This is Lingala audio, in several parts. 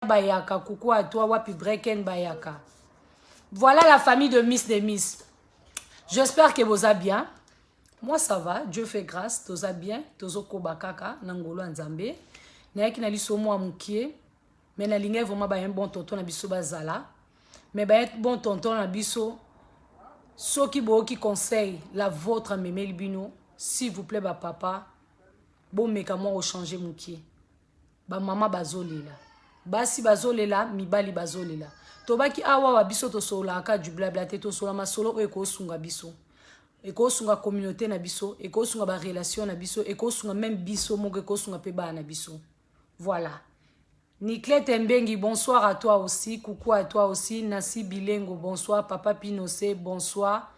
Bayaka, coucou à toi, Wapi Breken Bayaka. Voilà la famille de Miss des Miss. J'espère que vous allez bien. Moi ça va, Dieu fait grâce, vous allez bien, tozo kobakaka, nangolo nzambe. Nayaki na liso mo amukie, mais na lingue vraiment ba un bon tonton na biso bazala. Mais ba un bon tonton na biso, soki bo qui conseille la vôtre memeli bino, s'il vous plaît ba papa, bon meka moi au changer mukie. Ba mama bazolela. Basi bazolela, mibali bazolela. Tobaki awa wa biso to sola aka du blabla te to sola masolo o eko sunga biso. Eko sunga communauté na biso, eko sunga ba relation na biso, eko sunga même biso moko eko sunga pe ba na biso. Voilà. Niclette Mbengi, bonsoir à toi aussi. Coucou à toi aussi. Nassi Bilengo, bonsoir. Papa Pinocé, bonsoir.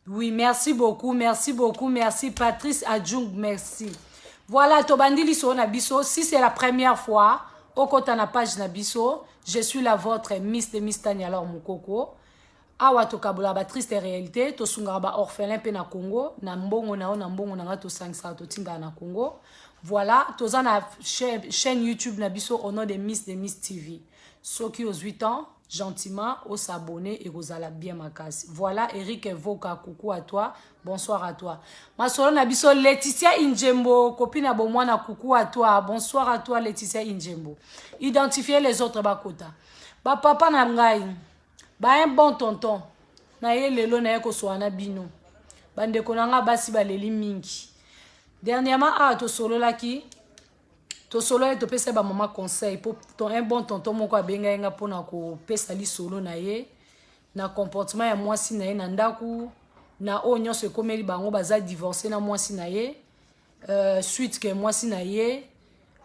Oui, merci beaucoup, merci beaucoup, merci. Patrice Adjung, merci. Voilà, Tobandili sur Nabiso. Si c'est la première fois, au côté de la page Nabiso, je suis la vôtre, Miss de Miss Tanya alors Moukoko. Awa to kabula ba triste réalité, to sunga ba orphelin pe na Congo, na mbongo na to sangsa to tinga na Congo. Voilà, toza na chaîne YouTube Nabiso au nom de Miss TV. Ceux qui ont 8 ans, gentiment, au s'abonner et vous allez bien ma casse. Voilà, Eric Evoka, coucou à toi, bonsoir à toi. Ma solo Nabiso, Laetitia Injembo, copine à Bomwana, coucou à toi, bonsoir à toi Laetitia Injembo. Identifiez les autres bakota. Ba papa na ngai, ba un bon tonton, na ye lelo na ye ko soana bino. Bande konanga basi baleli mingi. Dernièrement, to solo laki, to solo et to pesa ba maman conseil pour ton un bon tonton moko abenga nga pona ko pesa li solo na ye na comportement ya mwasi na ye na ndaku na o nyonso ekomeli bango baza divorcé na mwasi na ye suite ke mwasi na ye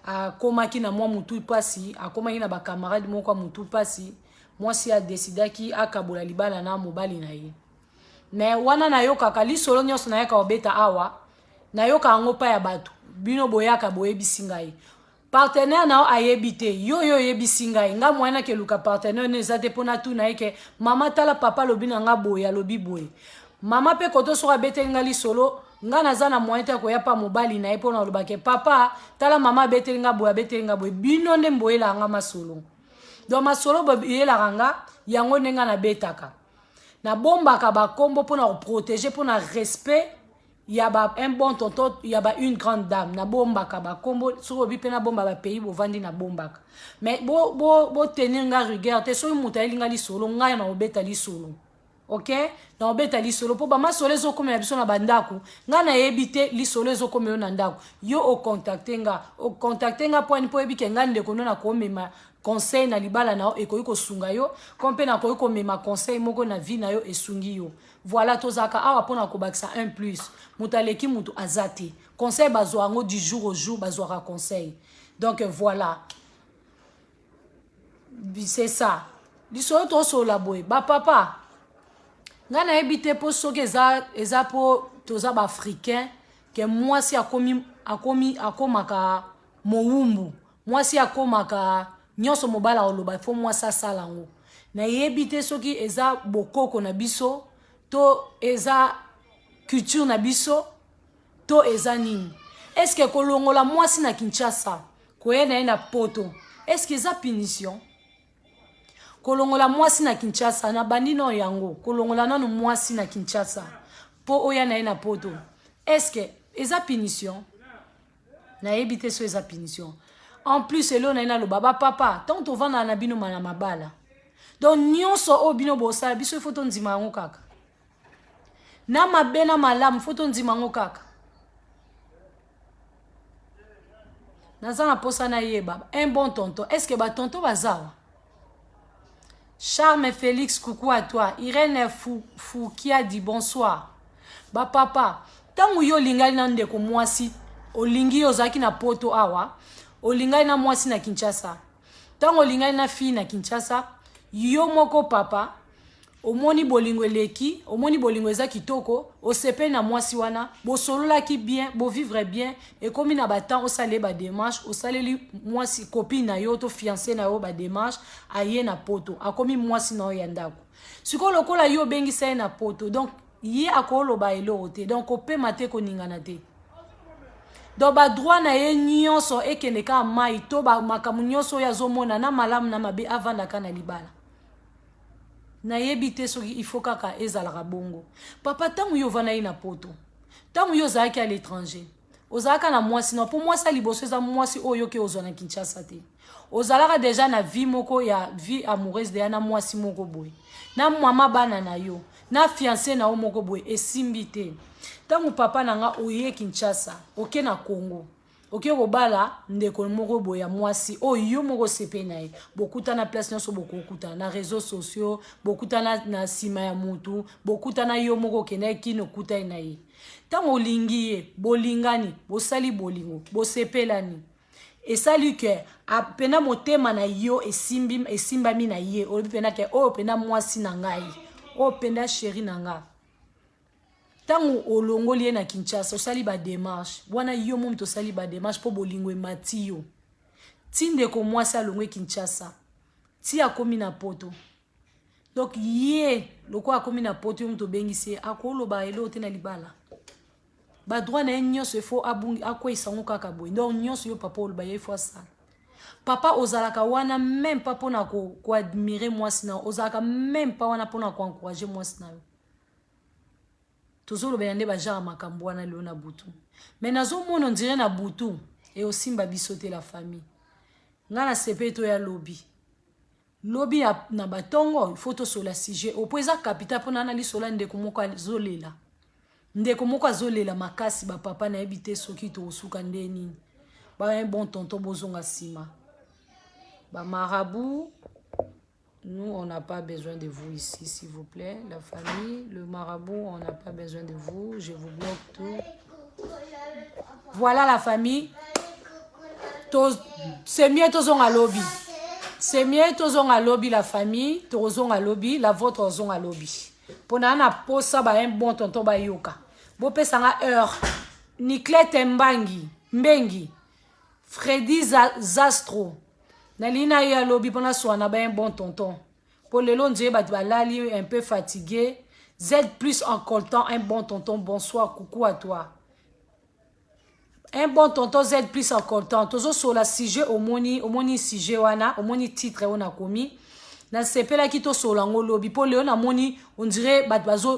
akomaki na mwa mutu pasi akomaki na ba camarade moko mutu pasi mwasi a décidaki akabola libala na mobali na ye mais wana na yo kaka li solo nyonso na ye ka obeta awa na yo ka ngo pa ya bato bino boyaka boyebisi ngai partenaire na ayebite yo yebisi ngai nga mwana ke luka partenaire ne zate pona tu na ke mama tala papa lobi na nga boya lobi boye mama pe koto soka bete ngali solo nga nazana moyen ko ya pa mobali na pona lobake papa tala mama bete nga boye bino nde mboyela nga masolo donc masolo boyela nga yango nenga na betaka na bomba ka ba kombo pona protéger pona respect. Il y a un bon tonton, il y a une grande dame. Na bomba kaba kombo so bi pena bomba ba pays bo vandi na bomba. Mais bo tenir nga rigueur te so muta elinga li solo nga na obeta li solo. OK? Na obeta li solo po ba ma solo zo comme na biso na bandako. Nga na ebite li solo zo comme na ndako. Yo o contacter nga point po ebike nga ndeko na ko mema conseil na libala na eko ko sunga yo kompe na ko mema conseil moko na vie na yo esungi yo. Voilà tozaka awa pona ko bakisa 1+. Mutaleki mutu azati. Conseil bazwango du jour au jour bazwaka conseil. Donc voilà. C'est ça. Lisolo to so la boy. Ba papa. Nga na ebite po soke eza po toza ba africain que moi si akomaka mowumbu. Moi si akomaka nyonso mobala oloba fo moi sa salango. Na ebite soki eza bokoko na biso to eza culture na biso to eza nini. Est-ce que kolongola mwasi na Kinshasa koyena na poto est-ce que eza punition kolongola mwasi na Kinshasa na bandino yango kolongola nanu mwasi na Kinshasa po oya na poto est-ce que eza punition na ebite so eza punition en plus elo na lo baba papa tant to vana na bino mana mabala donc nyonso o bino bosa biso foto nzima yango kaka na mabena malamu foto nzima yango kaka nazana posa na yeba un bon tonton est-ce que ba tonton bazawa Charme Félix coucou à toi Irène Fou qui a dit bonsoir ba papa tangu yo lingali na ndeko mwasi olingi yo zaki na poto awa olingai na mwasi na Kinshasa tango olingai na fille na Kinshasa yo moko papa omoni bolingo eleki omoni bolingo eza kitoko osepe na mwasi wana bosolola ki bien bo vivre bien et comme na batan osale ba démarche osaleli mwasi copine na yo to fiancé na yo ba démarche aye na poto akomi mwasi na yo ndako siko lokola yo bengi sa na poto donc ye akolo ba elo te donc opema te koningana te do ba droit na ye nyonso ekende ka mai to ba makamu nyonso ya zomona na malamu na mabe avanda kana libala na yebite soki il faut kaka ezalaka bongo papa tangu yo vana ina poto tangu yo zaki à l'étranger ozalaka na mwasi na po mwasi liboso eza mwasi oyo ke ozona Kinshasa te ozalaka déjà na vie moko ya vie amoureuse de na mwasi moko boy na mama bana na yo na fiancé na o moko boy esimbi te tangu papa nanga oye Kinshasa oke na Congo oke kobala ndeko moko boy ya mwasi oyo moko sepe na ye bokuta na place nyonso bokuta na réseaux sociaux bokuta na sima ya mutu bokuta na yo moko kena kino kuta na ye tango olingi ye bolingani bosali bolingo bosepelani esali ke apena motema na yo esimbami na ye olipena ke o pena mwasi na ngai o pena chéri na nga tango olongoli ye na Kinshasa osali ba démarche wana yo mom to sali ba démarche po bolingo emati yo tinde ko mwasi alongwe Kinshasa ti akomi na poto donc ye loko akomi na poto yo mto bengisi akoloba elo te na libala ba droit na nyonso fo abungi akwesa ngo kaka boy donc nyonso yo papa oloba ye fo ça papa ozalaka wana même pas pona ko admirer mwasi na ozalaka même pas wana pona ko encourager mwasi na yo tozolo bende ba genre makambo wana leo na butu mais nazo mona ndire na butu et aussi mba bisote la famille ngana sepeto ya lobby na batongo il faut to sur la sujet au poeza capital pona na lisola ndeko moko azolela ndeko moko azolela makasi ba papa na ebite soki to osuka ndeni ba un bon tonton bozonga sima ba marabout. Nous, on n'a pas besoin de vous ici, s'il vous plaît. La famille, le marabout, on n'a pas besoin de vous. Je vous bloque tout. Voilà la famille. C'est mieux tous à lobby. C'est mieux tous à lobby, la famille. Tous à lobby, la vôtre aux à lobby. Pour na posa ba un bon tonton ba yoka. Bo pesa nga heure. Niclette Mbengi. Freddy Zastro. Nalina ya lobby pona soana ba un bon tonton. Pour le long Dieu balali un peu fatigué. Z plus en coltant un bon tonton. Bonsoir, coucou à toi. Un bon tonton Z plus en coltant. Toujours sur la sujet omoni sujet wana, omoni titre on a commis. Na sepela kito sur lango lobby. Pour le on a moni on dirait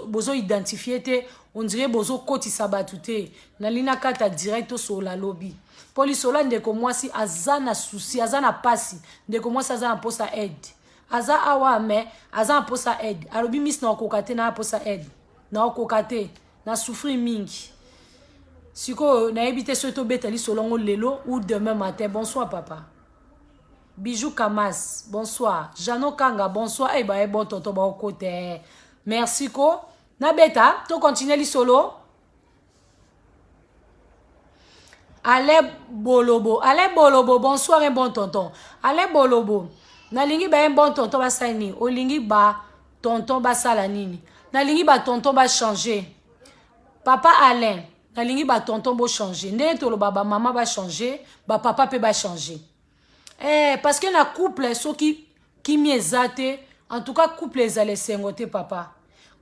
bozo identifié te, on dirait bozo koti sabatute. Nalina kata direct sur la lobby. Polisola ndeko mwasi azana souci azana pasi ndeko mwasi azana posa aide aza awa me azana posa aide alobi miss na okokate na posa aide na okokate na souffrir mingi siko na ebite soto betali solongo lelo ou demain matin. Bonsoir papa. Bijou Kamas bonsoir. Jano Kanga bonsoir. Eh ba bon tonton ba côté. Merci ko na beta to continuer li solo. Ale Bolobo, bonsoir un bon tonton. Ale Bolobo, nalingi ba un bon tonton ba saini, olingi ba tonton ba salanini. Nalingi ba tonton ba changer. Papa Alain, nalingi ba tonton bo changer. Neto lo baba maman ba changer, ba papa pe ba changer. Parce que na couple so qui miezate, en tout cas couple ezale sengote papa.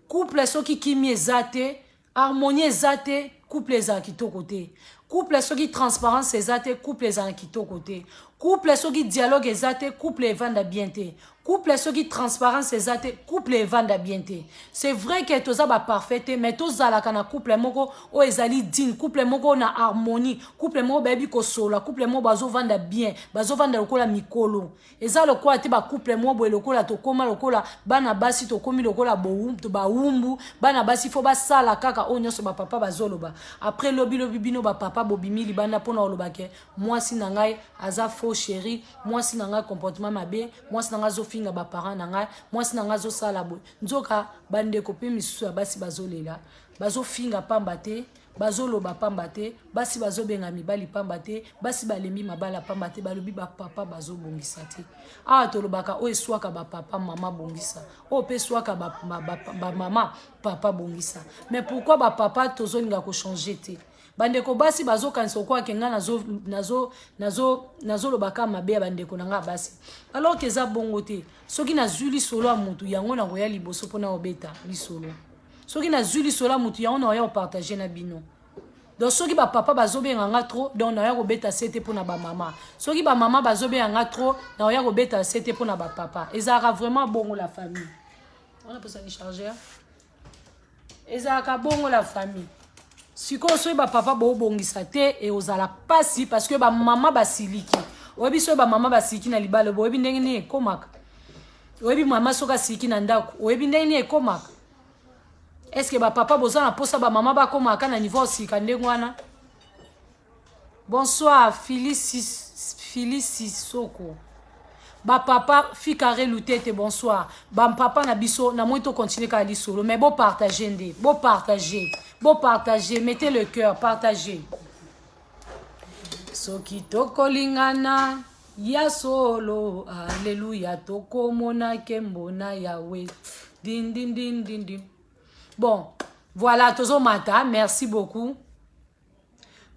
Couple so qui miezate, harmonie ezate, couple ezale kitoko te. Couple soki transparence ezate, couple ezana kitoko te. Couple soki dialogue ezate, couple evanda bien te. Couple soki transparence ezate, couple evanda bien te. C'est vrai que toza ba parfait, mais toza la kana couple moko o ezali digne, couple moko na harmonie, couple moko baby ko sola, couple moko bazo vanda bien, bazo vanda lokola mikolo. Eza lokola te ba couple moko boye lokola to koma lokola bana basi to komi lokola to ba umbu, bana basi fo ba sala kaka o nyonso ba papa bazoloba. Après lobi bino ba papa bobimi libanda pona olobake mwasi na ngai aza faux chéri, mwasi na ngai comportement mabe, mwasi na ngai zo finga ba parents na ngai, mwasi na ngai zo sala boy nzoka bande kopi misusu ya basi bazolela bazo finga pamba te bazoloba pamba te basi bazobenga mibali pamba te basi balembi mabala pamba te balobi ba papa bazobongisa te awa tolobaka o eswaka ba papa mama bongisa o pe swaka ba mama papa bongisa. Mais pourquoi ba papa tozolinga ko changer te bandeko basi bazokanisa kwa kenga nazo lobaka mabe bandeko nanga basi alors que za bongo te soki na zuli solo a mutu yango na roya liboso pona obeta li solo soki na zuli solo a mutu yango na roya partager na bino Donc soki ba papa bazobenga nga trop, donc na ya kobeta sete pour na ba mama. Soki ba mama bazobenga nga trop, na ya kobeta sete pour na ba papa. Ezaka vraiment bongo la famille. On a besoin de charger. Ezaka bongo la famille. Siko soki ba papa bo bongisa te et ozala pasi parce que ba mama basiliki. Oyebi soki ba mama basiliki na libala, oyebi ndenge ni ekomaka. Oyebi mama soka siliki na ndako, oyebi ndenge ni ekomaka. Est-ce que ba papa boza na posa ba mama ba komaka na niveau silika ndenge wana? Bonsoir, Phyllis Soko. Ba papa fikare lutete bonsoir. Ba papa na biso na moi to continuer ka li solo mais bon partager ndé, bon partager, mettez le cœur, partagez. Soki tokolingana ya solo, alléluia, tokomona kembona Yahweh. Din din din din din. Bon, voilà, tozo mata, merci beaucoup.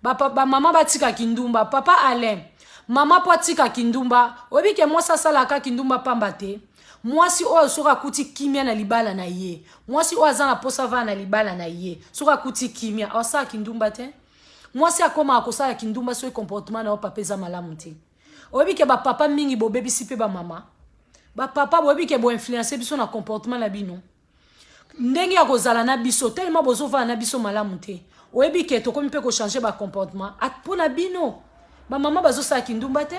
Ba maman batika kindumba, papa Alain. Maman patika kindumba, obi ke moi salaka kindumba pambate. Moi si o soka kuti kimia na libala na ye. Moi si o azana posa va na libala na ye. Soka kuti kimia, o sa kindumba te. Moi si akoma akosa ya kindumba so comportement na o papeza malamu te. Obi ke ba papa mingi bo baby sipe ba mama. Ba papa obi ke bo influencer biso na comportement na bino. Ndenge ya kozala na biso tellement bozo va na biso malamu te. Obi ke to komi pe ko changer ba comportement at pona bino. Ba mama bazo sa kindumba te.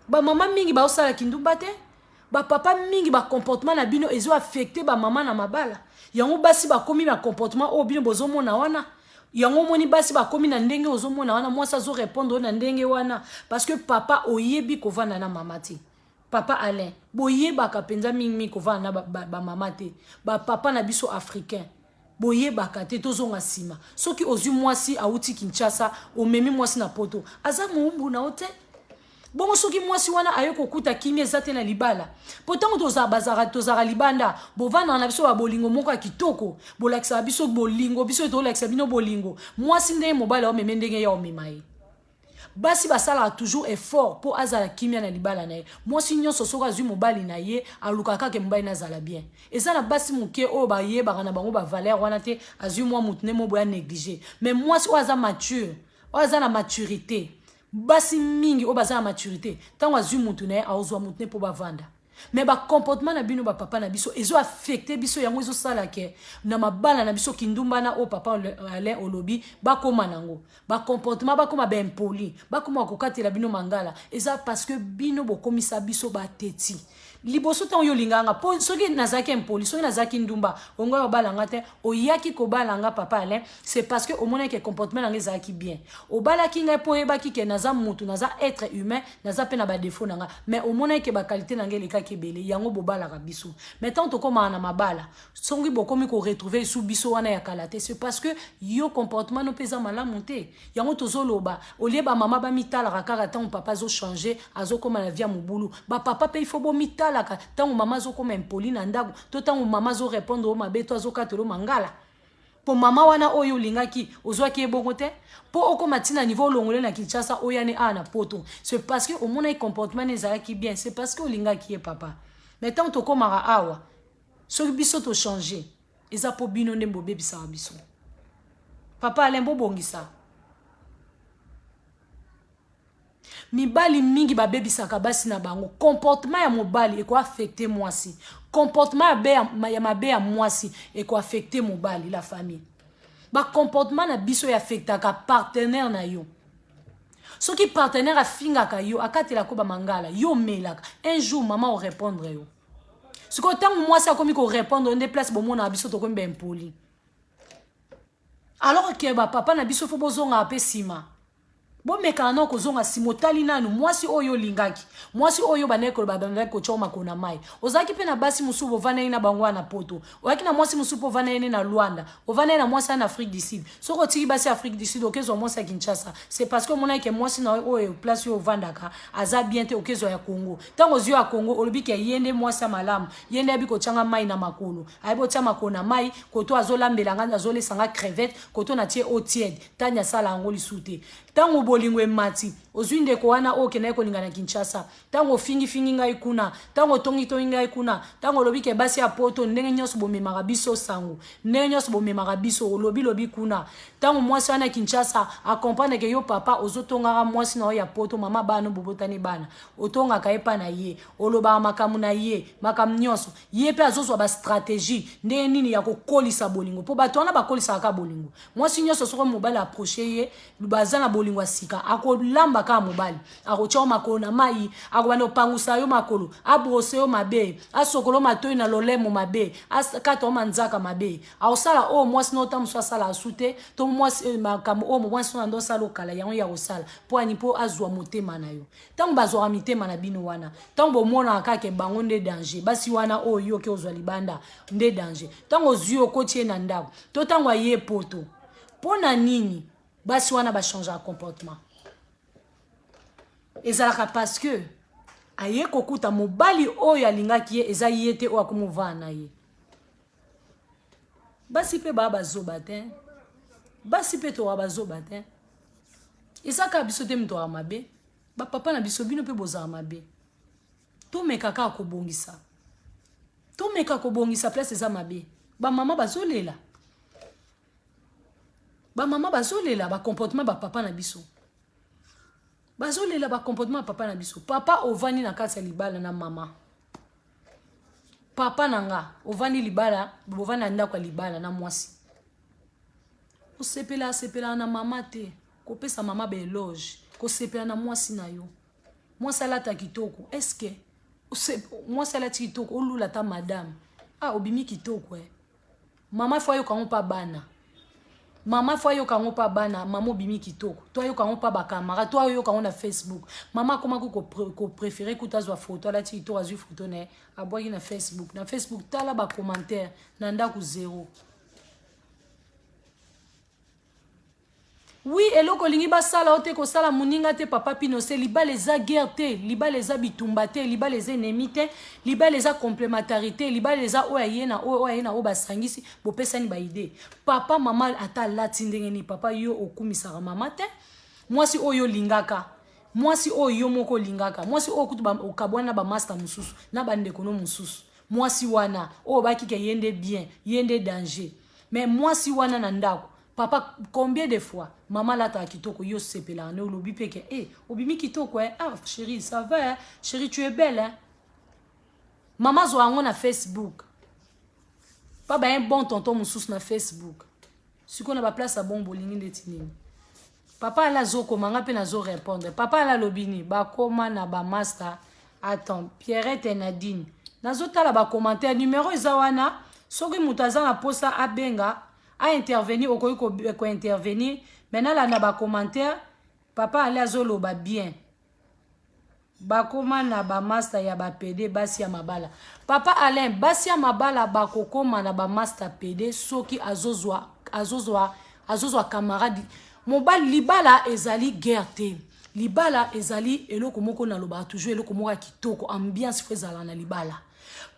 Ba mama mingi ba osala kindumba te. Ba papa mingi ba comportement na bino ezo affecter ba mama na mabala. Yango basi ba komi na comportement o bino bozo mona wana. Yango moni basi ba komi na ndenge ozo mona wana moi ça zo répondre na ndenge wana parce que papa oyebi ko vana na mama te. Papa Alain, boye baka penza mingi ko vana ba mama te. Ba papa na biso africain. Boye baka te tozonga sima. Soki ozu mwasi auti Kinshasa, o memi mwasi na poto. Aza muumbu na ote. Bongo soki mwasi wana ayoko kuta kimia zate na libala. Pourtant toza bazara tozara libanda, bovana na biso ba bolingo moko kitoko. Bolakisa biso bolingo, biso to lakisa bino bolingo. Mwasi ndenge mobala o meme ndenge ya o memaye. Basi basala toujours effort pour azala kimia na libala na ye. Mwasi nyonso soka zu mobali na ye, alukaka ke mobali na zala bien. Eza na basi muke o ba ye ba na bango ba valeur wana te, azu mwa mutune mo boya négliger. Mais mwasi o aza mature, o aza na maturité. Basi mingi o baza na maturité. Tango azu mutune a ozwa mutune po ba vanda. Mais ba comportement na bino ba papa na biso ezo affecté biso yango ezo sala ke na mabala na biso kindumba na o papa Alain olobi ba koma nango ba comportement ba koma ben poli ba koma kokatela bino mangala eza parce que bino bokomisa biso ba teti liboso tan yo linganga po soki nazaki impoli soki nazaki ndumba ongo ba balanga te oyaki ko balanga papa Alain c'est parce que au moins que comportement nanga ezaki bien o balaki ngai po yebaki ke naza mutu naza être humain naza pe na ba défaut nanga mais au moins que ba qualité nanga eleka kebele yango bobala ka biso mais tant to koma na mabala songi bokomi ko retrouver sous biso wana ya kalate c'est parce que yo comportement no pesa malamu te yango tozoloba olie ba mama ba mitala kaka tant papa zo changer azo koma na via mobulu ba papa pe il faut bo mitala tant maman zo comme impoli na ndago to tant maman zo répondre au mabe to zo katelo mangala po mama wana oyo lingaki ozwaki ebongo te po okoma tina niveau longole na Kinshasa oyane ana poto c'est parce que au mona comportement nezalaki bien c'est parce que olingaki e papa mais tant to komara awa so biso to changer eza po bino ndembo bebisa biso papa alembo bongisa mibali mingi ba bebisaka basi na bango comportement ya mobali eko affecter mwasi comportement ya mabe ya mwasi eko affecter mobali la famille ba comportement na biso ya affectaka partenaire na yo soki partenaire afingaka yo akatela ko ba mangala yo melaka un jour maman o répondre yo siko tangu mwasi akomi ko répondre on place bo mona biso to ko mbe impoli alors que ba papa na biso fo bozonga apesima bon mekana ko zonga simotali nanu mwasi oyo lingaki mwasi oyo baneko babanga ko choma kona mai ozaki pe na basi musubo vana na bangwa na poto ozaki na mwasi musubo vana na Luanda ovana na mwasi na Afrique du Sud soko tiki basi Afrique du Sud okezo mwasi Kinshasa c'est parce que mona ke mwasi na oyo place yo vandaka aza bien te okezo ya Congo tango zio ya Congo olobi ke yende mwasi malamu yende abiko changa mai na makolo aibo chama kona mai koto azolambela nganda azolesanga crevette koto na tie eau tiède tanya sala ngoli soute tango bolingo emati ozwi ndeko wana oyo okendaki kolinga na Kinshasa ntango fingi ngai kuna ntango tongi ngai kuna ntango olobi ke basi ya poto ndenge nyonso bomemaka biso sango ndenge nyonso bomemaka biso lobi kuna ntango mwasi wana Kinshasa akomprendre ke yo papa ozotongaka mwasi na oyo ya poto mama bana bobotani bana otongaka ye pa na ye olobaka makambo na ye makambo nyonso ye mpe azozwa bastratégie ndenge nini ya kokolisa bolingo mpo bato wana bakolisaka bolingo mwasi nyonso soko mobali approche ye baza na bolingo ya sika akolamba kaka mobali akotia makolo na mai akobanda kopangusa yo makolo abrose yo mabe asokolo matoi na lolemo mabe akata yo manzaka mabe akosala oyo mwasi na ota mosu asala asu te to mwasi makambo oyo mwasi na ndo osala okala yango ya kosala mpo ani mpo azwa motema na yo ntango bazwaka mitema na bino wana ntango bomonaka kaka bango nde danger basi wana oyo yo ke ozwa libanda nde danger ntango ozwi okoti ye na ndako to ntango aye poto mpo na nini basi wana bachange ya comportement ezalaka parce que aye kokuta mobali oyo alingaki ye eza ye te oyo akomovaa na ye basi mpe baa bazoba te basi mpe toka bazoba te ezaka biso te mitoka mabe bapapa na biso bino mpe bozala mabe tomekaka kobongisa place eza mabe bamama bazolela bacomportement bapapa na biso bazolela bacomportement bapapa na biso papa ovandi na kati ya libala na mama papa na nga ovandi libala bovandi na ndako ya libala na mwasi osepela na mama te kopesa mama baeloge kosepela na mwasi na yo mwasi alata kitoko eske mwasi alati kitoko olula ta madame obimi kitoko mama fo ayoka ngo pa bana mama fo ayoka ngo pa bana mama obimi kitoko to ayoka ngo pa bakamara to ayoka ngo na Facebook mama akoma ko préférer kutazwa photo alati kitoko azwi photo na abwaki na Facebook tala ba commentaire na ndako zéro. Oui, eloko lingi basala ote ko sala muninga te papa pino se libala eza guerre te, libala eza bitumba te, libala eza ennemi te, libala eza complémentarité, libala eza oyena o basangisi bopesani ba idée. Papa mama ata lati ndenge ni papa yo okumisaka mama te. Mwasi oyo lingaka. Mwasi oyo moko lingaka. Mwasi oyo kutu okabwana ba master mususu na bandeko no mususu. Mwasi wana o baki ke yende bien, yende danger. Mais mwasi wana na ndako papa, combien de fois maman lata kitoko yo sepela ne olobi peke obimi kitoko chérie ça va chérie tu es belle maman zo ango na Facebook pas un bon tonton mususu na Facebook siko na ba place a bon bolingi ndetinini papa la zo komanga pe na zo répondre papa la lobini ba koma na ba master attends Pierrette et Nadine nazo tala ba commentaire numéro ezawana soki mutaza na posta abenga a intervenir au ko intervenir maintenant là na ba commentaire papa allait azolo ba bien ba koma na ba master ya ba PD basi ya mabala papa Alain basi ya mabala ba kokoma na ba master PD soki azozwa camarade mobali libala ezali guerre te libala ezali eloko moko na loba toujours eloko moko kitoko ambiance fezala na libala.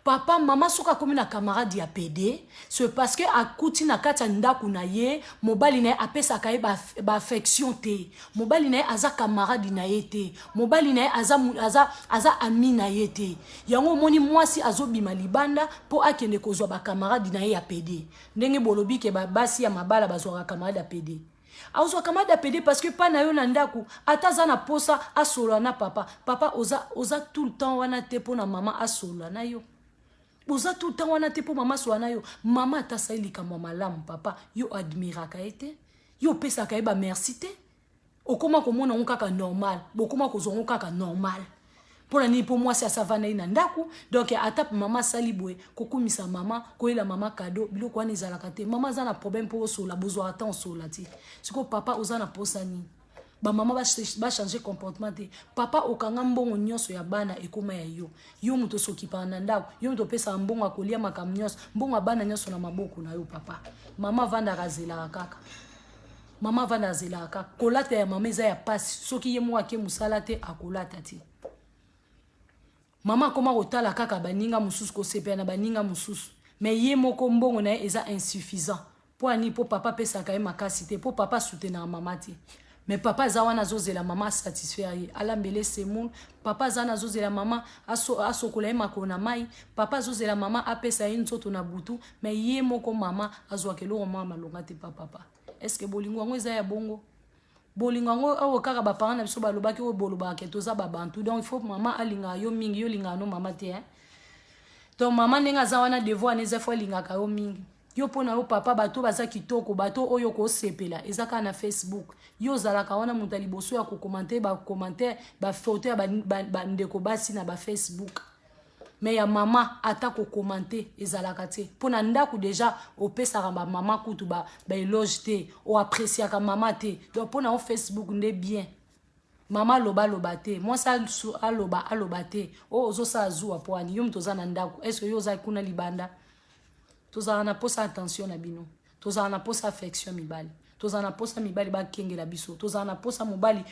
Papa, maman soka komi na camarade ya PD, c'est parce que akuti na kati ndaku na ye, mobali na apesa kaye ba affection te. Mobali na aza camarade na ye te. Mobali na aza ami na ye te. Yango moni mwasi azobima libanda po akende kozwa ba camarade na ye ya PD. Ndenge bolobi ke ba basi ya mabala bazwa camarade ya PD. Auzwa camarade ya PD parce que pa na yo na ndaku ataza na posa asola na papa. Papa oza tout le temps wana te po na mama asola na yo. Oza tout le temps wana te po mama soana yo mama atasalika mwa malamu papa yo admiraka ete yo pesa ka eba merci te okoma komona ngokaka normal bokoma kozongo kaka normal pona ni po moi ça va na ina ndaku donc atap mama salibwe kokumisa mama koela mama cadeau biloko wana ezalaka te mama za na problème po sola bozwa ata sola ti siko papa oza na posani ba mama ba changer comportement te papa okanga mbongo nyonso ya bana ekoma ya yo muto sokipa na ndako yo muto pesa mbongo akolia makam nyonso mbongo bana nyonso na maboko na yo papa mama vanda razela kaka mama vanda zela kaka kolata ya mama eza ya pasi soki ye mwa ke musala te akolata ti mama koma kotala kaka baninga mususu ko sepena na baninga mususu mais ye moko mbongo na eza insuffisant po ani po papa pesa ka makasi te po papa soutenir mama ti mais papa zawana zozela mama satisfaire alambele semoun papa zana zozela mama asokola ye makolo na mai papa zozela mama apesa ye nzoto na butu mais ye moko mama azwaka eloko mama malonga te papa est-ce que bolingo yango eza ya bongo bolingo yango oyo kaka baparent na biso balobaki oyo bolobaka toza babantu donc il faut mama alingaka yo mingi yo lingaka no mama te hein? Donc mama ndenge aza wana devoir neza fo alingaka yo mingi yo pona yo papa bato baza kitoko bato oyo kosepela ezaka na Facebook yo zalaka wana muta liboso ya kokomante ba commentaire ba photo ya ba ndeko basi na ba Facebook mais ya mama ata kokomante ezalaka te pona ndako déjà opesaka ba mama kutu ba éloge te o appréciaka mama te donc pona o Facebook nde bien mama loba te moi ça aloba te o ozosa azua poani yo mtoza na ndako est-ce que yo za kuna libanda tozala na posa attention na bino tozala na posa affection mibali tozala na posa mibali bakengela biso tozala na posa mobali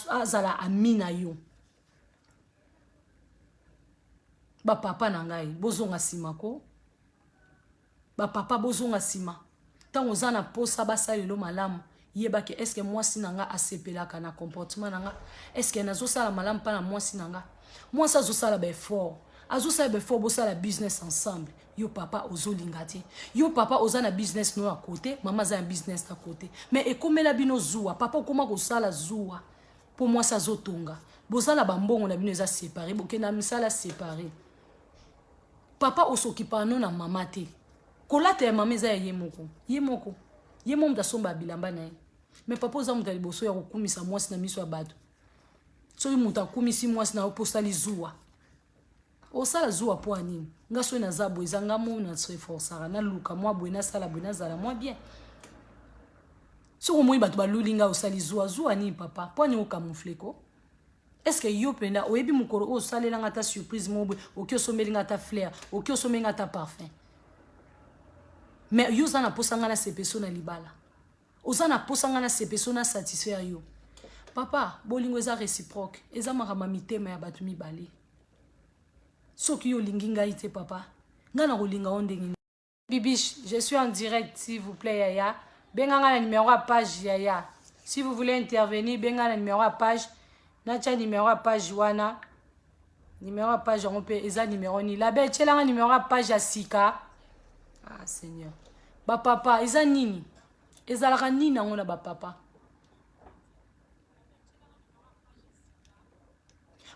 azala amina yo ba papa na ngai bozonga sima ko ba papa bozonga sima tango za na posa basalelo malamu yebaki est-ce que moi sinanga asepelaka na comportement nanga est-ce que nazo sala malamu pa na moi sinanga moi ça zo sala ba effort azosala ba effort bosala business ensemble yo papa ozolinga te yo papa oza na business no à côté maman za un business à côté mais ekomela bino zuwa papa okoma kosala zuwa pour moi ça zotonga bozala bambongo na bino eza séparé bokena misala séparé papa osokipa no na mama te kolata ya mama eza ya ye moko ye mo mtasomba bilamba na ye mais papa oza muta liboso ya kokumisa mwasi na miso ya bato soki muta kumisi mwasi na opostali zuwa osala zuwa po anini nga so na zabo ezanga mo na se forçara na luka moi buena sala buena zala moi bien so moi bato balulinga osali zuwa ni papa po ani okamufle ko est-ce que yo penda oyebi mukoro o salela ngata surprise mobwe okyo somelinga ta fleur okyo somenga ta parfum mais yo za na posanga na sepeso na libala oza na posanga na sepeso na satisfaire yo papa bolingo eza réciproque eza makama mitema ya bato mibale soki yo lingi ngai te papa nga na kolinga o ndenge bibiche je suis en direct s'il vous plaît yaya benganga na numéro à page yaya si vous voulez intervenir benganga na numéro à page natia numéro à page wana numéro à page on peut eza numéro ni la be tchelanga numéro à page ya sika ah seigneur ba papa eza nini ezalaka nini nango na ba papa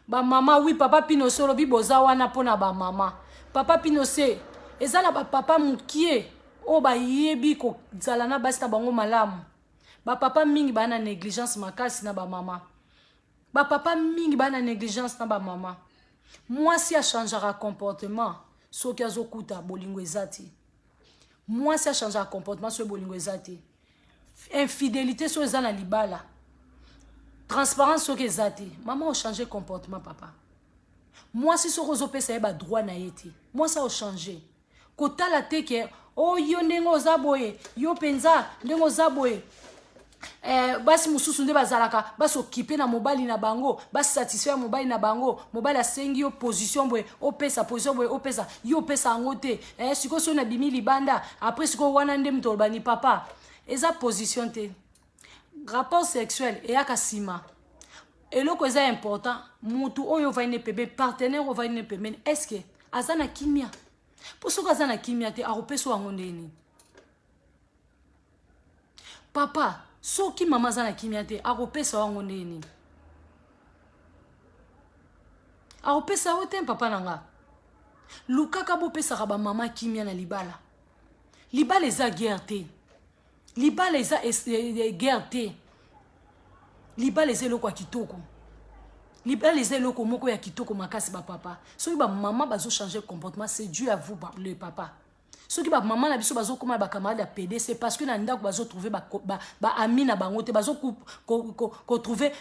ba mama oui papa pino solo bi boza wana pona ba mama papa pino se ezala ba papa mukie o ba yebi ko zala na basi na bango malamu ba papa mingi bana négligence makasi na ba mama ba papa mingi bana négligence na ba mama moi si a changera comportement soki azokuta bolingo ezati moi si a changera comportement so bolingo ezati infidélité so ezana libala transparence soki ezati maman a changé comportement papa moi si soko ozopesa ye ba droit na ye te moi ça a changé kotala te ke oh yo ndenge oza boye yo penza ndenge oza boye basi mususu nde bazalaka basi okipe na mobali na bango basi satisfaire mobali na bango mobali asengi yo position boye opesa position boye opesa yo opesa yango te siko so na bimi libanda après siko wana nde mtolobani papa eza position te rapport sexuel eyaka sima eloko eza important mutu oyo vaine pebe partenaire vaine pebe est-ce que azana kimia po soko azana kimia te akopeso yango ndeni papa soki mama azana kimia te akopesa yango ndeni akopesa yo te papa nanga lukaka bopesaka ba mama kimia na libala libala eza guerre te libala eza guerre te libala eza eloko ya kitoko libala eza eloko moko ya kitoko makasi ba papa soki ba mama bazo changer comportement c'est dû à vous le papa soki ba mama na biso bazo koma ba camarade ya PD c'est parce que na ndako bazo trouver ba ami na bango te bazo ko trouver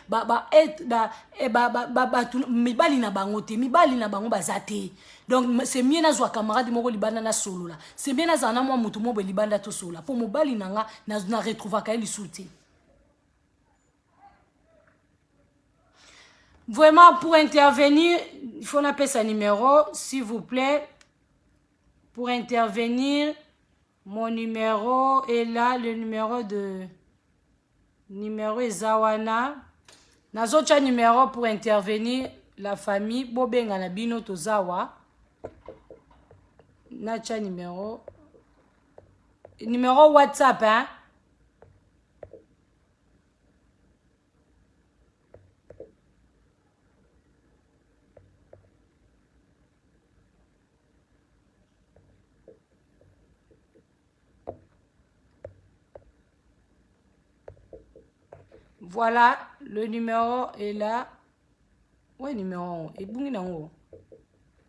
mibali na bango te mibali na bango bazate donc c'est mieux na zwa camarade moko libanda na solo là c'est bien na zana moi mutu mo libanda to solo pour mobali nanga na retrouver ka li souti. Vraiment, pour intervenir, il faut appeler sa numéro, s'il vous plaît. Pour intervenir, mon numéro est là, le numéro de numéro ezawana nazocha numéro pour intervenir la famille bobenga na bino tozawa nacha numéro WhatsApp hein. Voilà, le numéro est là. Ouais, numéro. Et bungi nango.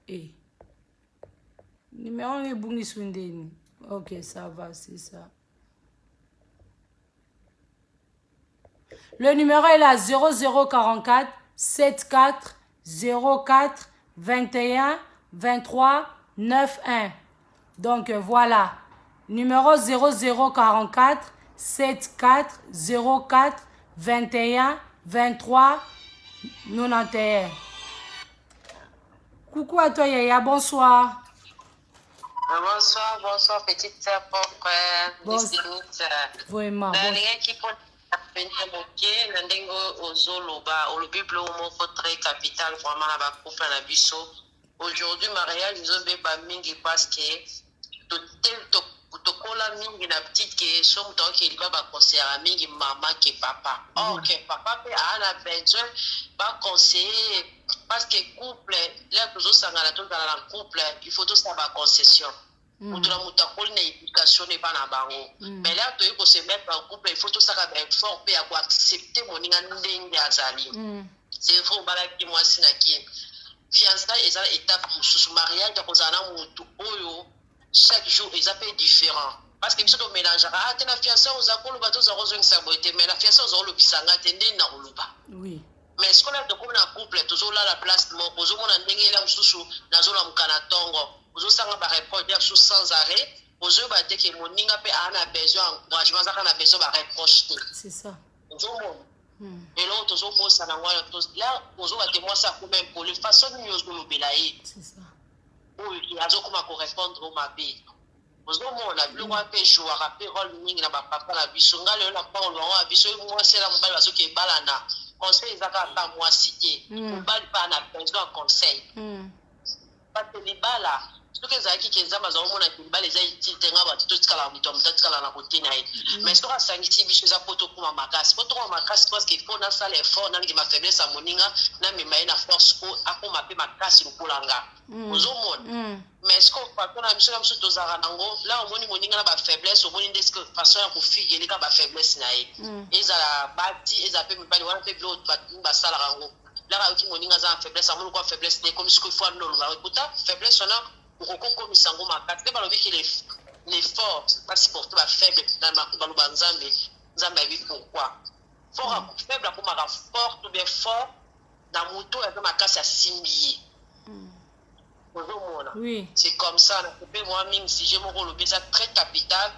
Eh. Numéro est bungi swindeni. Ok, ça va, c'est ça. Le numéro est là 0044 74 04 21 23 91. Donc voilà. Numéro 0044 74 04 21 23 91. Coucou à toi Yaya, bonsoir. Bonsoir petite sœur propre. Vraiment. Aujourd'hui, mariage, ils ont bébé mingi parce que tokola mingi na petite que son temps qu'il va conseiller mingi maman que papa. Ok, papa peut a besoin va conseiller parce que couple là toujours sangala tout dans la couple il faut tout ça va concession. Mutuna mutakoli na éducation n'est pas na bango. Mais là tu faut se mettre en couple il faut tout ça va effort pour avoir accepter mon ndenge azali. C'est faux balaki moi sinaki. Fiançailles eza étape sous mariage donc ozana mutu oyo chaque jour ils appellent différent parce que biso to mélangeara ate na fiançailles oza koloba to za rozong sabote mais la fiançailles oza lobisanga te ndenge na koloba oui mais ce qu'on a de comme na couple tozola la place moko ozomona ndenge la mususu nazola mukana tongo ozosanga ba répondre sous sans arrêt ozoba te ke moninga pe ana besoin encouragement zaka na besoin ba reproche c'est ça ozomona et là tozobosa na ngwana là ozoba te moi ça comme pour les façon nyozolobela ye c'est ça. Oui, il a comment correspondre au mabé. Vous avez mon plus grand peu jouer rappeler rôle mingi na papa na bisonga le na pas on a biso moi c'est la mobile parce que balana conseil ça pas moi cité mobile pas na besoin conseil parce que les bala ce que ça qui est zama za mona ki bala za itite ngaba tout kala mito mtatikala na kotina yi mais ce que ça ngi biso za poto kuma makasi parce que faut na ça l'effort na ngi ma faiblesse à moninga na mi maina force ko akoma pe makasi lokolanga ozomona mais ce qu'on fait na biso na biso tozara nango là on moni moninga na ba faiblesse on moni ndesque façon ya kofige les ka ba faiblesse na ye ezala bati ezape mi bali wana pe bilo ba sala rango là ka uti moninga za faiblesse amoni ko faiblesse ne comme ce qu'il faut no lo écoute faiblesse on a comme sango makati ba lobi que les fortes pas supporter ba faible dans ba loba nzambe nzambe abi pourquoi fort faible comme ma fort ou bien fort dans moto et ma casse à simbier. Oui. C'est comme ça moi même si j'ai mon rôle déjà très capital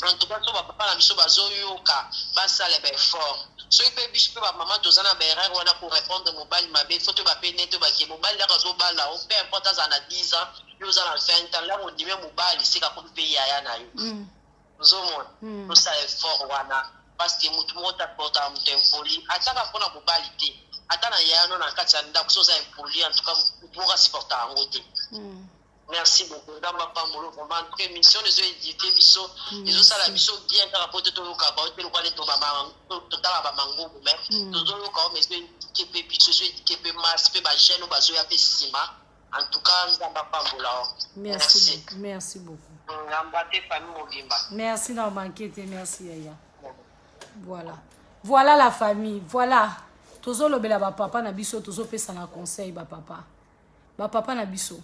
en tout cas so papa na biso bazoyoka basa le ben fort so ipe biso ba maman tozana ba erreur wana pour répondre mobile mabe faut te ba penetre ba ke mobile la zo bala on peu importe ça na 10 ans yo za na 20 ans là on dit même mobile c'est ka ko payer ya na yo nzomona no ça est fort wana parce que mutu mota porta mutempoli ataka pona mobile te atana ya no na kati ya ndako so za impoli en tout cas pour supporter en côté. Merci beaucoup. Dans ma femme, vraiment, très mission, les ont édité, ils ont ça la mission bien, car après tout le cas, ils ont parlé de maman, tout à la mango, mais tout le cas, mais qui peut qui peut masser, pas gêner, pas jouer avec Sima. En tout cas, dans ma femme, merci. Merci beaucoup. Merci d'avoir manqué, merci Yaya. Voilà. Voilà la famille, voilà. Tozo lobela ba papa na biso, tozo pesa na conseil ba papa. Ba papa na biso.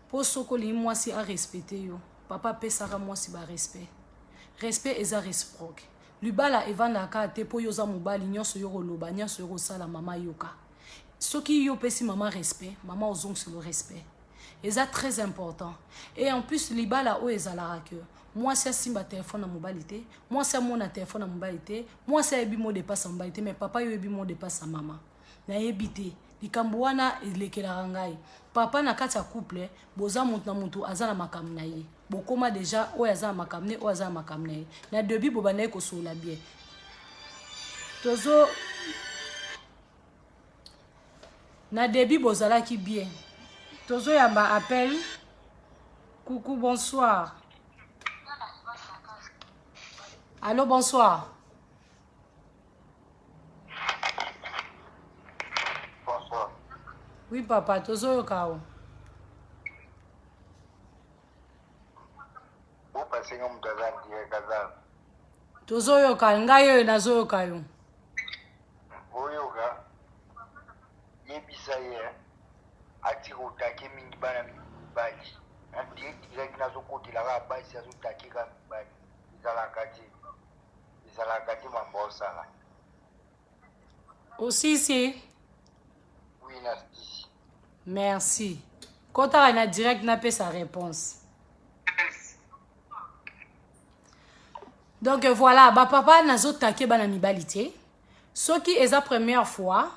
Pour ce que les moi si à respecter yo papa pesara moi si ba respect est réciproque lubala evanda ka te po yoza mobali nyonso yo loba nyonso yo sala mama yoka soki yo pesi mama respect mama ozong sur le respect est très important et en plus libala o ezala que moi c'est simba téléphone na mobilité moi c'est mon téléphone na mobilité moi c'est ebi mot de passe en mobilité mais papa yo ebi mot de passe maman na ebité likambo wana elekelaka ngai papa na kati ya couple boza mutu na mutu aza na makambo na ye bokoma déjà oyo aza na makambo ne oyo aza na makambo na ye na début bobanda ye kosola bien Tozo na début bozala qui bien. Tozo yamba appel. Coucou, bonsoir. Allô, bonsoir. Bonsoir. Oui, papa, Tozo yokao. Vous passez un mutazan direct à Tozo yoka, ngayo nazo yokayo. Oyoga, yebisa ye, atiro take mingi bana mibali. En direct nazo kote la basi azo take ka mibali. Izalakati mambosa la. Aussi, si. Oui, nasti. Merci. Kota na direct na pe sa réponse. Donc voilà, ba papa nazo take bana mibali te. Soki eza première fois,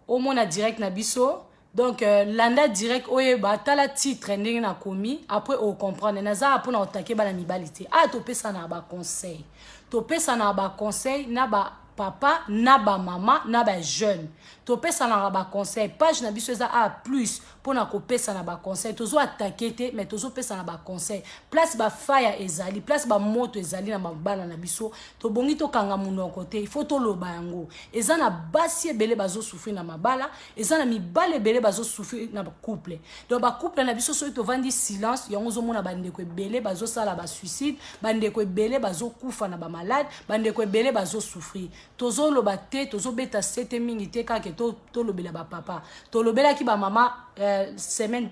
au moins na direct na biso. Donc landa direct oyeba tala titre ndenge na komi après on comprendre naza apo na otake bana mibali te. Ah to pesa na ba conseil. To pesa na ba conseil na ba papa na ba mama na ba jeune. To pesa na ba conseil page na biso eza a plus pour na ko pesa na ba conseil. Tozo attaquer te mais tozo pesa na ba conseil. Place ba fire ezali, place ba moto ezali na mabala na biso. To bongi to kanga munoko te. Il faut to loba yango. Eza na basi ebele bazo souffrir na mabala, eza na mibale ebele bazo souffrir na couple. Donc ba couple na biso so to vandi silence, yango zo mona bandeko ebele bazo sala ba suicide, bandeko ebele bazo kufa na ba malade, bandeko ebele bazo souffrir. Tozo loba te, tozo beta sete mingi te kake to lobela ba papa. To lobela ki ba mama semaine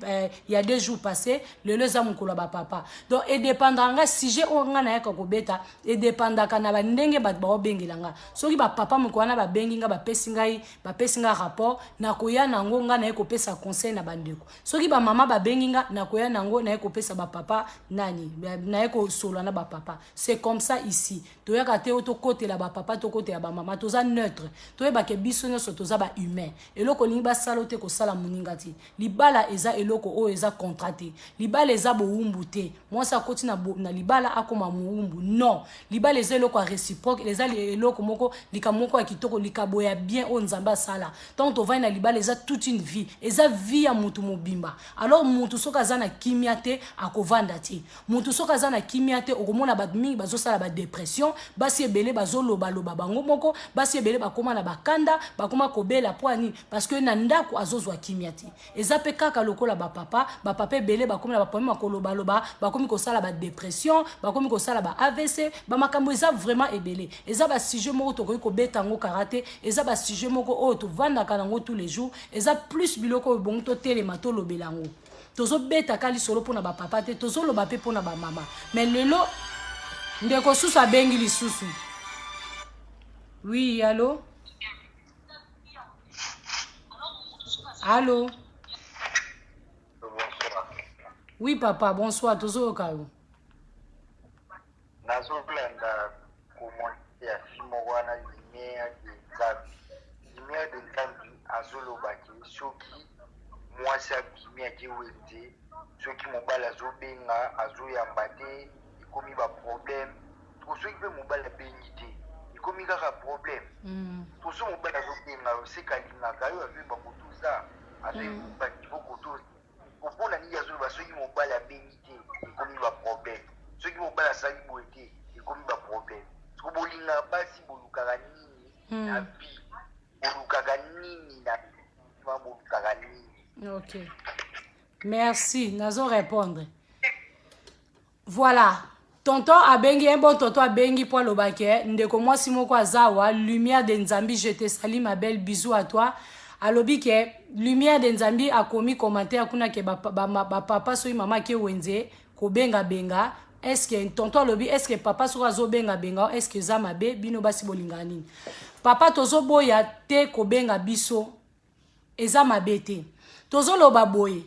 il y a 2 jours passés, le leza mukolo ba papa. Donc et dépendanga sujet o ngana ya ko beta et dépendaka na ba ndenge ba ba obengelanga. Soki ba papa mukwana ba benginga ba pesinga rapport na koya nango ngana eko pesa conseil na bandeko. Soki ba mama ba benginga na koya nango na eko pesa ba papa nani na eko solo na ba papa. C'est comme ça ici. Toyaka te auto côté la ba papa to côté ya ba mama toza neutre. Toyeba ke biso nyoso toza ba humain. Eloko lingi ba salote ko sala muningati. Libala eza eloko o eza contraté. Libala eza boumbu te. Moi ça koti na libala akoma muumbu. Non. Libala eza eloko réciproque, eza eloko moko likamoko ya kitoko likaboya bien o nzamba sala. Tant to va na libala eza toute une vie. Eza vie ya mutu mobimba. Alors mutu soka za na kimia te akovanda te. Mutu soka za na kimia te okomona ba mingi bazo sala ba dépression, basi ebele bazo loba bango moko, basi ebele bakoma na bakanda, bakoma kobela poani parce que na ndako azozwa kimia te. Eza pe kaka lokola ba papa ebele bakoma na ba problème makoloba bakomi ko sala ba dépression, bakomi ko sala ba AVC, ba makambo eza vraiment ebele. Eza ba sujet moko to ko beta ngo karaté, eza ba sujet moko o to vanda kanango tous les jours, eza plus biloko bongo to telema to lobelango. Tozo beta kali solo pona ba papa te, tozo loba pe pona ba mama. Mais lelo ndeko susu abengi lisusu. Oui, allô? Allô? Bonsoir. Oui, papa, bonsoir. Tozo okayo. Nazoblanda komonte ya fimo wana lumière de Nzambi. Lumière de Nzambi azolobaki soki mwasi abimi ake wete soki mobali azobenga azoyamba te ekomi baproblème to soki mpe mobali abengi te ekomi kaka problème to so mobali azobenga osekalingaka yo azoyeba kotuza azoyeba kivo kotuza kopona nini azoloba soki mobali abengi te ekomi baproblème soki mobali asali boye te ekomi baproblème soko bolingaka basi bolukaka nini na vie bolukaka nini na bolukaka nini. Ok. Merci. Nazo répondre. Voilà. Tonton Abengi, un bon tonton Abengi pour le baquet. Ndeko moi si moko azawa. Lumière de Nzambi, je te salue ma belle. Bisous à toi. Alobi ke Lumière de Nzambi a commis commentaire kuna ke ba papa so mama ke wenze ko benga benga. Est-ce que tonton alobi est-ce que papa so azo benga benga est-ce que za mabe bino basi bolingani. Papa tozo boya te ko benga biso eza mabe te. Tozo loba boye.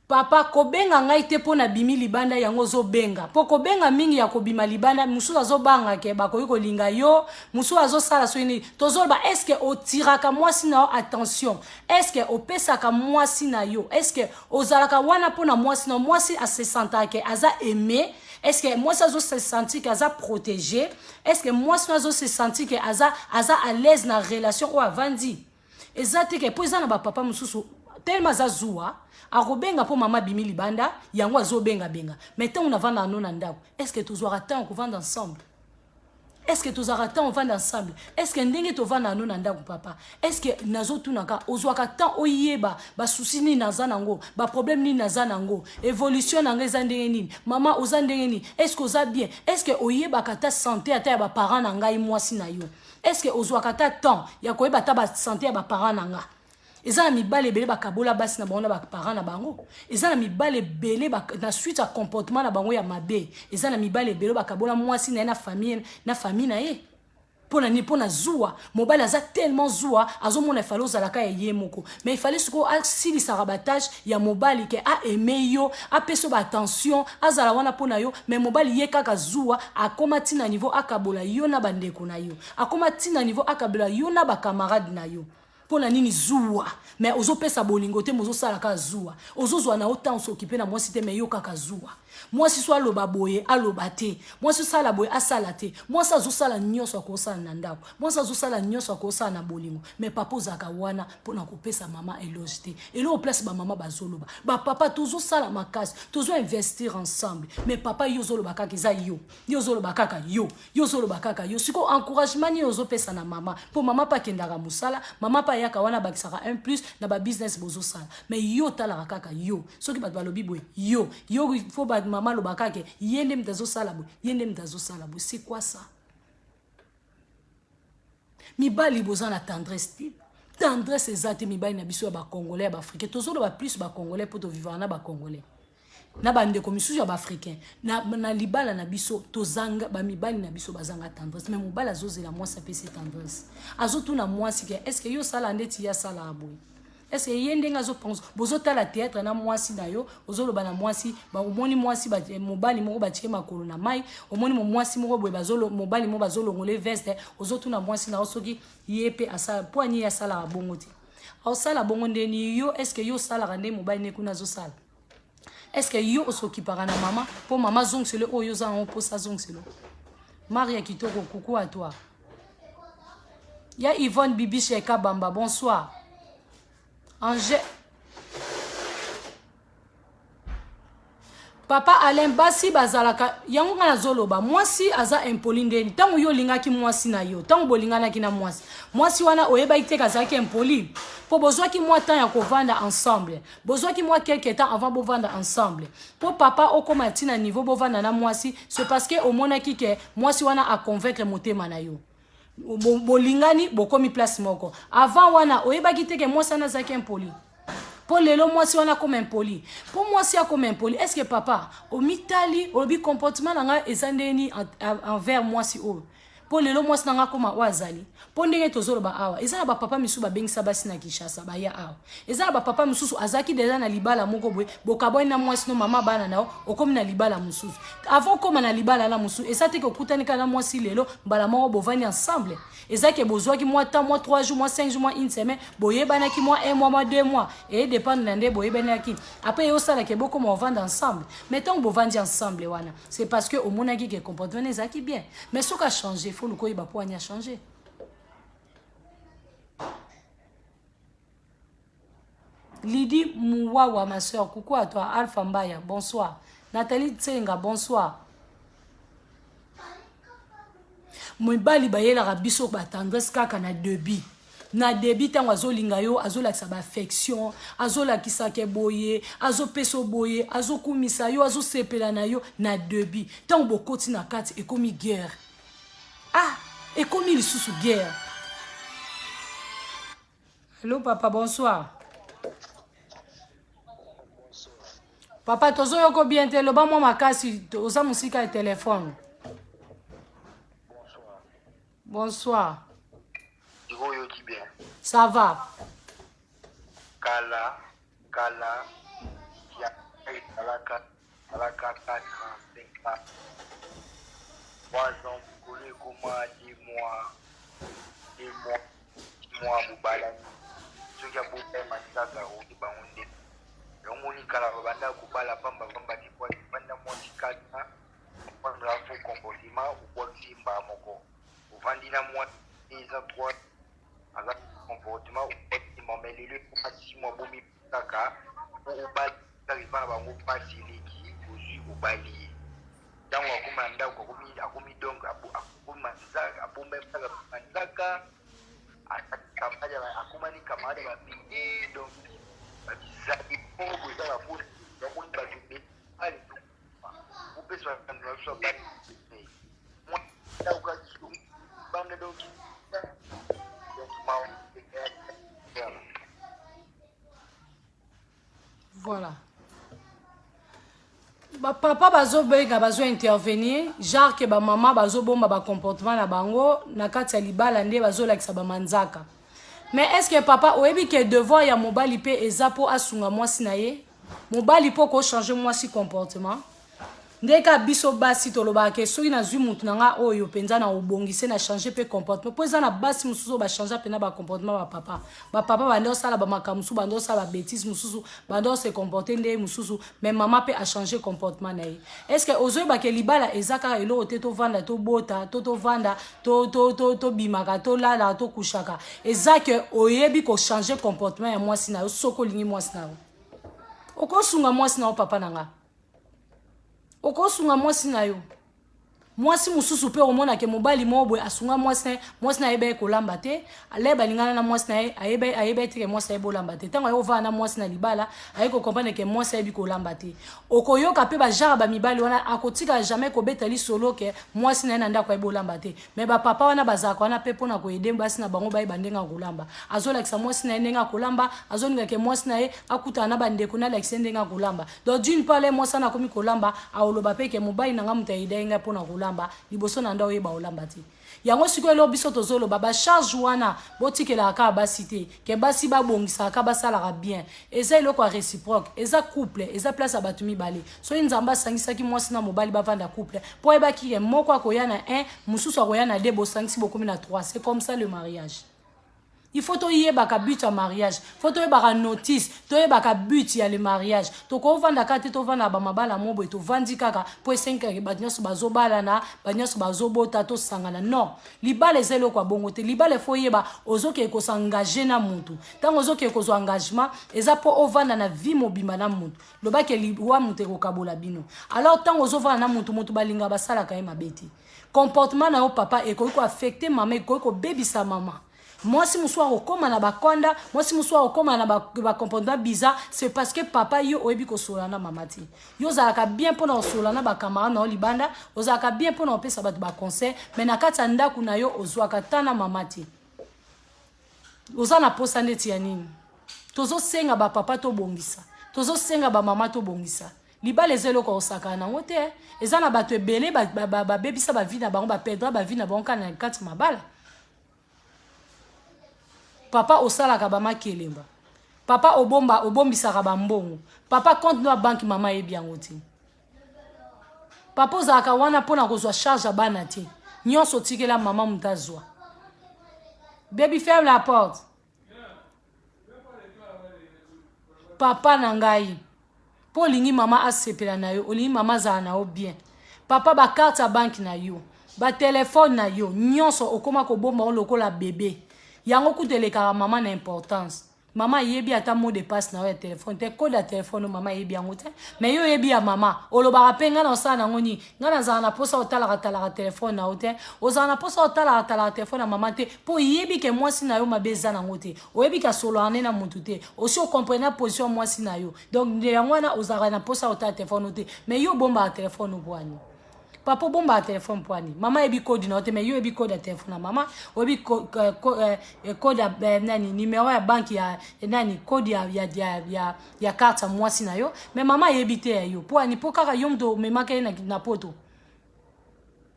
Papa, kobenga ngai te po na bimi libanda yango zo benga. Po kobenga mingi ya kobima libanda, musu azo banga ke bakoyi kolinga yo, musu azo sala soini. Tozolba, est-ce que o tiraka mwasi na yo attention? Est-ce que o pesaka mwasi na yo? Est-ce que o zalaka wana po na mwasi na mwasi a se senta ke aza aimé? Est-ce que mwasi azo se senti ke aza protégé? Est-ce que mwasi azo se senti ke aza à l'aise na relation ou avandi? Ezate ke po ezana ba papa mususu tellement aza zuwa. Arobenga po mama bimi libanda yango azobenga benga mais tant on avanda no na ndako est-ce que tous aura temps qu'on vende ensemble est-ce que tous aura temps on vende ensemble est-ce que ndenge to vanda no na ndako papa est-ce que nazo tunaka ozwaka temps oyeba ba souci ni naza nango ba problème ni naza nango évolution nanga eza ndenge nini mama oza ndenge nini est-ce que oza bien est-ce que oyeba kata santé ata ya ba parents na ngai mwasi na yo est-ce que ozwaka ta temps ya koyeba ta ba santé ya ba parents na nga ezana mibale belé bakabola basi na bango na ba parents na bango ezana mibale belé na suite à comportement na bango ya mabe ezana mibale belé bakabola mwasi na famille na ye pona ni pona zuwa mobile aza tellement zuwa azomona falo zalaka ye moko mais il fallait siko asili sa rabatage ya mobile ke a aimé yo a peso ba attention azala wana pona yo mais mobile ye kaka zuwa akoma tina niveau akabola yo na bandeko na yo akoma tina niveau akabola yo na ba camarade na yo pona nini zuwa mais ozo pesa bolingo te mozo sala ka zuwa ozo zwa na autant s'occuper na moi cité mais yo kaka zuwa moi si soit loba boye aloba te moi si sala boye asala te moi sa zo sala nyoso ko sala na ndako moi sa zo sala nyoso ko sala na bolingo mais papa zaka wana pona ko pesa mama éloge te et là au place ba mama bazoloba ba papa toujours sala makasi toujours investir ensemble mais papa yo zoloba kaka za yo zoloba kaka yo zoloba kaka yo siko encouragement ni ozo pesa na mama pour mama pa kendaka musala mama pa yaka wana bakisaka un plus na ba business bozo sala mais yo tala kaka yo soki bat balobi boy yo faut ba mama lo bakake yende mtazo sala boy c'est quoi ça mibali boza na tendresse ezate mibali na biso ya ba congolais ya ba africain tozolo ba plus ba congolais pour to vivre na ba congolais na bande komisusu ya ba africain na libala na biso tozanga ba mibali na biso bazanga tendresse mais mobala azozela moi ça peut c'est tendresse azotuna moi si est-ce que yo sala ndeti ya sala aboy est-ce que yende ngazo pense bozota la théâtre na moi si na yo ozoloba na moi si ba omoni moi si ba mobali moko ba tike makolo na mai omoni moi si moko boye bazolo mobali mo bazolo ngole veste ozotuna moi si na osoki yepe asa poignet ya sala bongo ti au sala bongo ndeni yo est-ce que yo sala rande mobali ne kuna zo sala est-ce que yo osokipaka na mama po mama zongselo oyo za on po sa zongselo Maria Kitoko coucou à toi ya Yvonne Bibi Cheka Bamba bonsoir Angèle Papa Alain Bassi bazalaka yango ngana zoloba mwasi aza impoli ndeni tango yo lingaki mwasi na yo tango bolingana ki na mwasi wana oyeba iteka zaki impoli po bozwaki mwa temps ya kovanda ensemble bozwaki mwa quelque temps avant bovanda ensemble po papa okoma tina niveau bovanda na mwasi c'est parce que omonaki ke mwasi wana a convaincre motema na yo bolingani bokomi place moko avant wana oyebaki teke mwasi na zaki impoli pour lelo mwasi wana comme impoli pour mwasi ya comme impoli est-ce que papa au mitali obi comportement nanga ezandeni envers mwasi o pour lelo mwasi nanga koma wazali pour ndenge tozoloba awa ezana ba papa misu ba bengisa basi na Kinshasa ba ya awa ezana ba papa misusu azaki deja na libala moko boye bokaboi na mwasi no mama bana nao okomi na libala mususu avant koma na libala la mususu esate ko kutanika na mwasi lelo mbala moko bovani ensemble ezaki bozwaki moi temps moi 3 jours moi 5 jours moi une semaine boyebana ki moi 1 mois moi 2 mois et dépendre na nde boyebana ki après yo sala ke boko mo vendre ensemble mais tant bovandi ensemble wana c'est parce que au monaki ke comportement ezaki bien mais ce qui a changé faut le koyeba po anya changer. Lydie Mouawa, ma soeur, coucou à toi. Alpha Mbaya, bonsoir. Nathalie Tsenga, bonsoir. Mwibali bayela rabiso ba tendresse kaka na débit. Na débit tango azolinga yo, azolakisa ba affection, azolakisa ke boye, azopeso boye, azokumisa yo, azosepela na yo na débit. Tango bokoti na kati ekomi guerre. Ah, ekomi lisusu guerre. Hello papa, bonsoir. Papa, tozo yoko bien te loba moi makasi oza musika et téléphone. Bonsoir. Bonsoir. Bien. Ça va. Kala, ozwi mobali ye ntango akóma na ndako akomi donc abombaka manzaka akomani camarade babingi donc babizaki moko eza baponi bamoni bato ale opesa bakando na biso abani ndako kaki banda donc voilà. Papa bazo benga bazo intervenir genre que ba maman bazo bomba ba comportement na bango na kati ya libala nde bazo lakisa ba manzaka. Mais est-ce que papa oyebi que devoir ya mobali pe eza po asunga mwasi na ye? Mobali po ko changer mwasi comportement. Ndeka biso basi toloba ke soki na zwi mutu nanga oyo penza na obongise na changer pe comportement. Po eza na basi mususu ba changer pe na ba comportement ba papa. Ba papa bando sala ba makamusu bando sala ba bêtise mususu bando se comporter nde mususu mais maman pe a changer comportement na ye. Est-ce que ozoy ba ke libala ezaka elo te to vanda to bota to vanda to bimaka to lala to kushaka. Ezaka oyebi ko changer comportement ya mwasi na yo soko lingi mwasi na yo. Okosunga mwasi na yo papa nanga. Okosunga mwasi na yo. Mwasi mususu pe omona ke mobali mobwe asunga mwasi na yebe kolamba te. Aleba lingana na mwasi na ye ayebe te ke mwasi yebe kolamba te. Tango yo va na mwasi na libala ayeko comprendre ke mwasi yebi kolamba te. Okoyoka pe ba jara ba mibali wana akotika jamais ko betali solo ke mwasi na ye na ndako yebe kolamba te. Mais ba papa wana bazaka wana pe pona ko yede basi na bango ba bandenga kolamba. Azola kisa mwasi na ye ndenga kolamba, azoninga ke mwasi na ye akuta na bandeko na la kisa ndenga kolamba. Donc d'une part le mwasi na komi kolamba aoloba pe ke mobali nanga mutaide nga pona kolamba. Liboso na ndawo yeba olamba te yango siko elo biso tozolo baba charge wana botikela ka basité ke basi ba bongisa ka basala bien eza eloko réciproque eza couple eza place à batumi balé so nzamba sangisa ki mwasi na mobali bavanda couple po eba ki moko akoya na 1 mususu akoya na 2 bo sangisi bokomi na 3 c'est comme ça le mariage. Il faut to yeba ka but ya mariage, faut to yeba ka notice, to yeba ka but ya le mariage. To ko vanda kati to vanda ba mabala mobo to vandi kaka po 5 ke banyoso bazobala na banyoso bazobota to sangana. Non, libale zelo kwa bongo te. Libale faut yeba ozoke ko s'engager na muntu. Tango ozoke ko zo engagement, eza po ovanda na vie mobima na muntu. Loba ke liwa muntu ko kabola bino. Alors tango ozovanda na muntu balinga basala ka mabeti. Comportement na yo papa e ko affecter maman e ko baby sa maman. Moi si muswa okoma na bakonda, moi si muswa okoma na ba comportement bizarre, c'est parce que papa yo oyebi ko solana mamati. Yo zalaka bien pona osolana ba camarade na libanda, ozalaka bien pona opesa ba conseil, mais na kati ndaku na yo ozwaka tana mamati. Ozana posa ndeti ya nini? Tozo senga ba papa to bongisa. Tozo senga ba mama to bongisa. Libala ezelo ko osaka na ngote, ezana bato ebele ba bebisa ba vie na bango ba perdre ba vie na bango kana kati mabala. Papa osalaka ba makelemba. Papa obombisaka ba mbongo. Papa compte na banque mama yebi yango te. Papa ozalaka wana pona kozwa charge ya bana te. Nyonso tikela mama mutazwa. Baby ferme la porte. Papa na ngai. Po lingi mama asepela na yo, olingi mama za na yo bien. Papa ba carte ya banque na yo, ba téléphone na yo, nyonso okoma ko bomba on lokola bébé. Yango kuteleka mama na importance. Mama yebi ata mot de passe na yo téléphone, te code ya téléphone mama yebi yango te. Mais yo yebi ya mama, olobaka pe nga na osala ngoni, nga na zana posa otala téléphone na hote, ozana posa otala téléphone na mama te, po yebi ke mwasi na yo mabeza na ngote. Oyebi ka solo ane na muntu te. Aussi o comprendre position mwasi na yo. Donc de yango na ozara na posa otala téléphone te. Mais yo bomba téléphone obwani. Papa bomba a téléphone poani. Maman ebi code na ote, mais yo ebi code ya téléphone na mama. Obi code ya nani numéro ya banque ya nani code ya carte mwasi na yo. Mais mama ebi te ya yo. Poani po kaka yo mdo memaka na poto.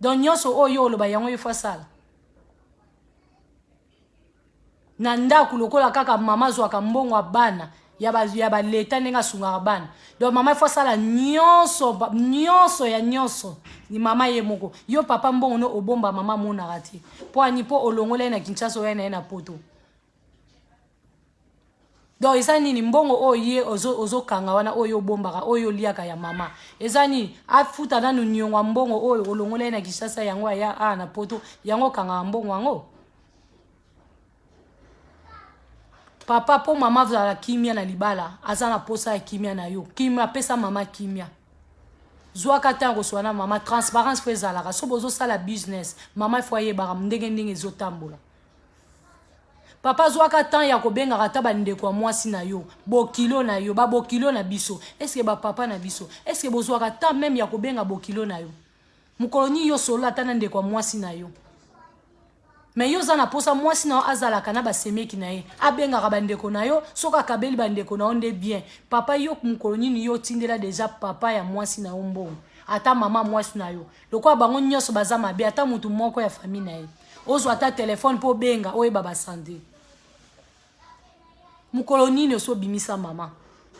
Donc nyonso oyo loba yango yo fa sala. Na ndaku lokola kaka mama zwaka mbongo wa bana. Yaba leta nenga sunga bana. Donc mama faut sala nyonso ya nyonso ni mama ye moko. Yo papa mbongo no obomba mama mona rati. Po ani po olongola na Kinshasa oya na poto. Donc ezani ni mbongo oye ozo kanga wana oyo bombaka oyo liaka ya mama. Ezani afuta na nyonga mbongo oyo olongola na Kinshasa yango ya na poto yango kanga mbongo wango. Papa po mama vza kimia na libala azana posa ya kimia na yo. Kimia pesa mama kimia. zwaka tango swana mama transparence fo ezalaka so bozo sala business mama il faut yebaka ndenge ezotambola papa zwaka temps ya kobengaka ta bandeko ya mwasi na yo bokilo na yo babokilo na biso eske bapapa na biso eske bozwaka temps même ya kobenga bokilo na yo mokolo nini yo solo ata na ndeko ya mwasi na yo me yo za na posa mwasi na yo azalaka na basemeki na ye abengaka bandeko na yo soki akabeli bandeko na yo nde bien papa yo mokolo nini yo tindela deja papa ya mwasi na yo mbongo ata mama mwasi na yo lokola bango nyonso baza mabe ata mutu moko ya famille na ye ozwa ata telefone mpo benga oyeba basande mokolo nini osobimisa mama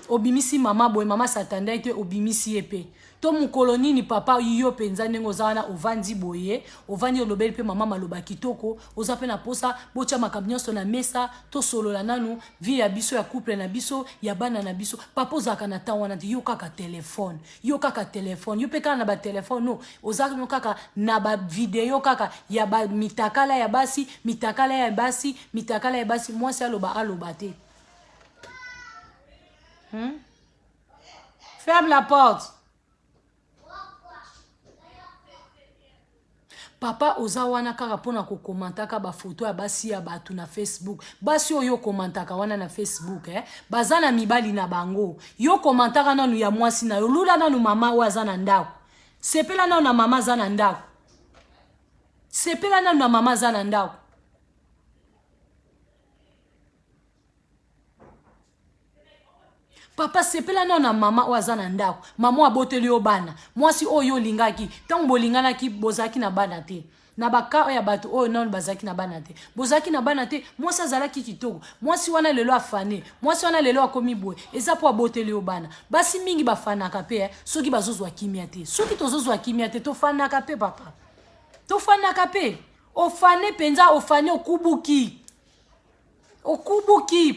obimisi mama boye mama satanda ete obimisi ye pe to mokolo nini papa yo penza ndenge oza wana ovandi boye ovandi olobeli pe mama maloba kitoko oza pe na posa botia makambo nyonso na mesa tosolola nanu vie ya biso ya couple na biso ya bana na biso papa ozalaka na temps wana te yo kaka telefone yo pe kaka na batelefone no ozalaka no kaka na bavideo kaka ya mitakala ya basi mwasi aloba te Ferme la porte. Papa oza wana kaka pona ko komantaka ba photo ya basi ya batu na Facebook. Basi oyo komantaka wana na Facebook bazana mibali na bango. Yo komantaka nanu ya mwasi na yo lula nanu mama waza na ndako. Sepela nanu na mama za na ndako. Sepela nanu na mama za na ndako. Papa sepela na mama waza na ndako mama aboteli yo bana mwasi oyo lingaki tango bolinganaki bozaki na bana te na baka ya bato oyo non bazaki na bana te bozaki na bana te mwasi azalaki kitoko mwasi wana lelo afane mwasi wana lelo akomi boye eza po aboteli yo bana basi mingi bafanaka pe soki bazozwa kimia te soki tozozwa kimia te tofanaka pe papa tofanaka pe ofane penza ofane okubuki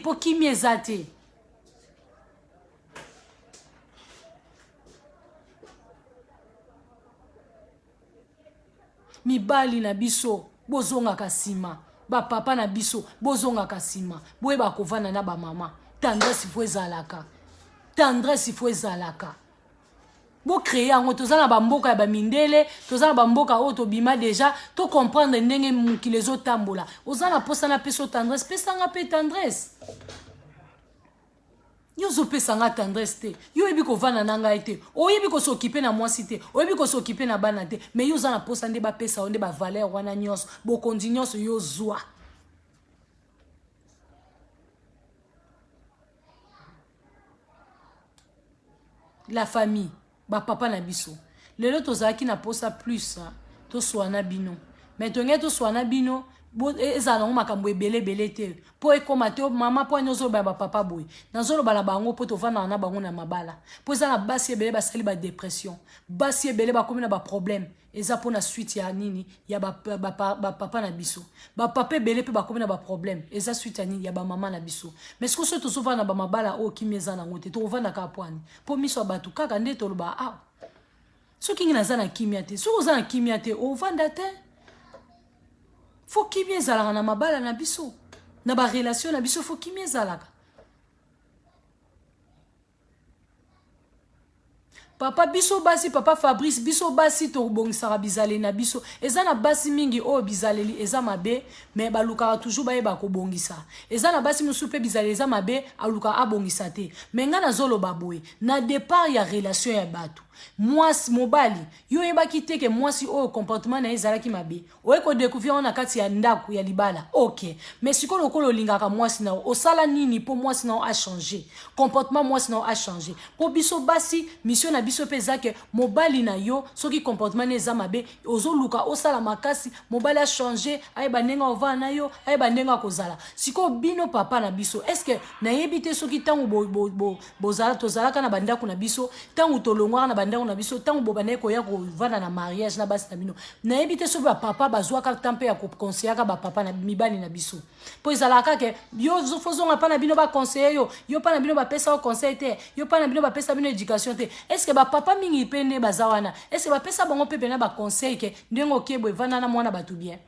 po kimia eza te mibali na biso bozongaka sima ba papa na biso bozongaka sima boye bakovana na ba mama tendresse ifo ezalaka bo créer yango toza na bamboka ya bamindele toza na bamboka oyo tobima deja to comprendre ndenge mokili ezotambola oza na posa na peso tendresse pesanga pe tendresse yo zopesanga tendresse te yo yebi kovana na ngai te oyebi kosokipe na mwasi te oyebi kosokipe na bana te me yo za na posa nde bapesa yo nde bavaler wana nyonso bokonzi nyonso yo zwa la famille bapapa na biso lelo tozalaki na posa plus toswana bino me tonge toswana bino ezala nango makambo ebele te po ekoma te mama po ani ozoloba ya bapapa boye nazoloba na bango po tovandaka na bango na mabala po eza na basi ebele basali badepression basi ebele bakomi na baproblème eza mpona suite ya nini ya bapapa na biso bapapa ebele mpe bakomi na baproblème eza suite ya nini ya bamama na biso mais sikoyo so tozovanda na bamabala oyo kimi eza nango te tokovandaka apwani po miso ya bato kaka nde toloba awa soki ngi naza na kimia te soki oza na kimia te ovanda te fo kimia ezalaka na mabala na biso na barelation na biso fo kimia ezalaka papa biso basi papa Fabrice biso basi tobongisaka bizaleli na biso eza na basi mingi oyo bizaleli eza mabe me balukaka toujours bayeba kobongisa eza na basi mosusu mpe bizaleli eza mabe alukaka abongisa te me nga nazoloba boye na départ ya relation ya bato mwasi mobali yo yebaki te ke mwasi oyo comportement na ye ezalaki mabe oye kodécouvrir wana kati ya ndako ya libala ok mais sikoyo lokola olingaka mwasi na yo osala nini mpo mwasi na yo achange comportement mwasi na yo achange mpo biso basi mission na biso mpe eza ke mobali na yo soki comportement na eza mabe ozoluka osala makasi mobali achange ayeba ndenge ovanda na yo ayeba ndenge akozala sikoyo bino papa na biso estce nayebi te soki ntango tozalaka na bandako na biso ntango tolongwaka na bandako na biso tango bobanaye koya kovanda na mariage na basi na bino nayebi te soki bapapa bazwaka ta mpe ya kokonseyaka bapapa na mibali na biso mpo ezalaka ke yo fozonga mpa na bino bakonseye yo mpa na bino bapesa yo conseil te yo mpa na bino bapesa bino éducation te estce bapapa mingi mpe nde baza wana estce bapesa bango mpe pena baconseil ke ndenge okebo evanda na mwana bato bien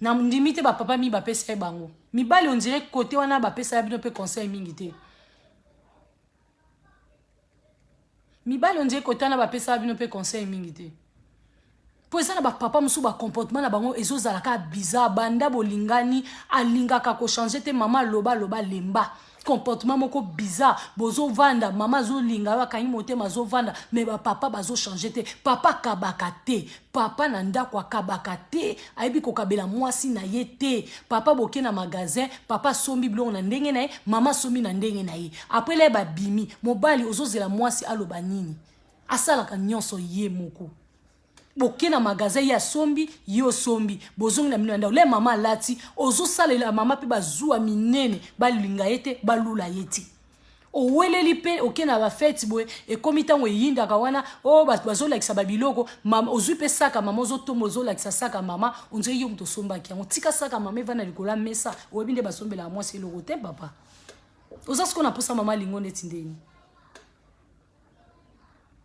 na ndimi te bapapa mingi bapesa ye bango mibali ondire kote wana bapesa ya bino mpe conseil mingi te mibali on dirait kotana ba pesa bino pe conseil mingi te po eza na ba papa musu ba comportement na bango ezozalaka bizarre banda bolingani alingaka ko changer te mama loba lemba comportement moko bizarre bozo vanda mama zo linga wa kanyi motema zo vanda mais ba papa bazo changer te papa kabaka te papa na ndako akabaka te ayebi ko kabela mwasi na ye te papa boke na magasin papa sombi biloko na ndenge na ye mama sombi na ndenge na ye après le ba bimi mobali ozozela mwasi aloba nini asalaka nyonso ye moko boke na magasin ya sombi yo sombi bozongi na mino ndao le mama lati ozo salela mama pe bazua minene balinga yete balula yeti oweleli pe oke na ba fête boy e komita ngo yinda ka wana o bazo lakisa babiloko mama ozui pe saka mama ozo tombo ozo lakisa saka mama onze yo mto somba ki ngo tika saka mama evana likola mesa obinde basombela mwasi eloko te papa oza siko na posa mama lingo neti ndeni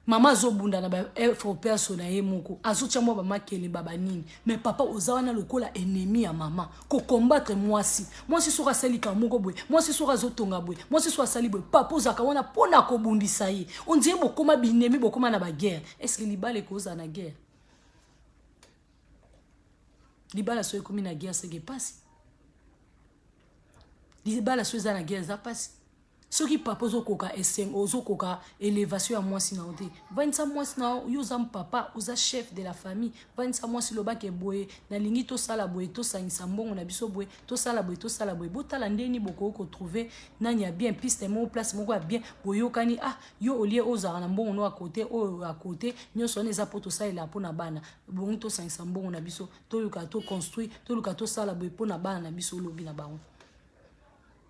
mama zobunda na ba effort personnel ye moko azotia mo ba makele baba nini mais papa ozawana lokola ennemi ya mama ko combattre mwasi soka salika moko boy mwasi soka zotonga boy mwasi soka sali boy papa ozaka wana pona ko bundisa ye on dit bokoma binemi bokoma na ba guerre est-ce que libale ko za na guerre libala so ekomi na guerre c'est que passe libala so za na guerre za passe ceux qui papa ozokoka eseng ozokoka élévation ya mwasi na ote vanisa mwasi na yoza papa oza chef de la famille vanisa mwasi lobake boye na lingi to sala boye to sangisa mbongo na biso boye to sala boye botala ndeni boko ko trouver nani ya bien piste mo place moko ya bien boyokani ah yo olie ozara na mbongo no à côté nyoso neza poto sala pona bana bongo to sangisa mbongo na biso to luka to construire to luka to sala boye pona bana na biso lobi na bango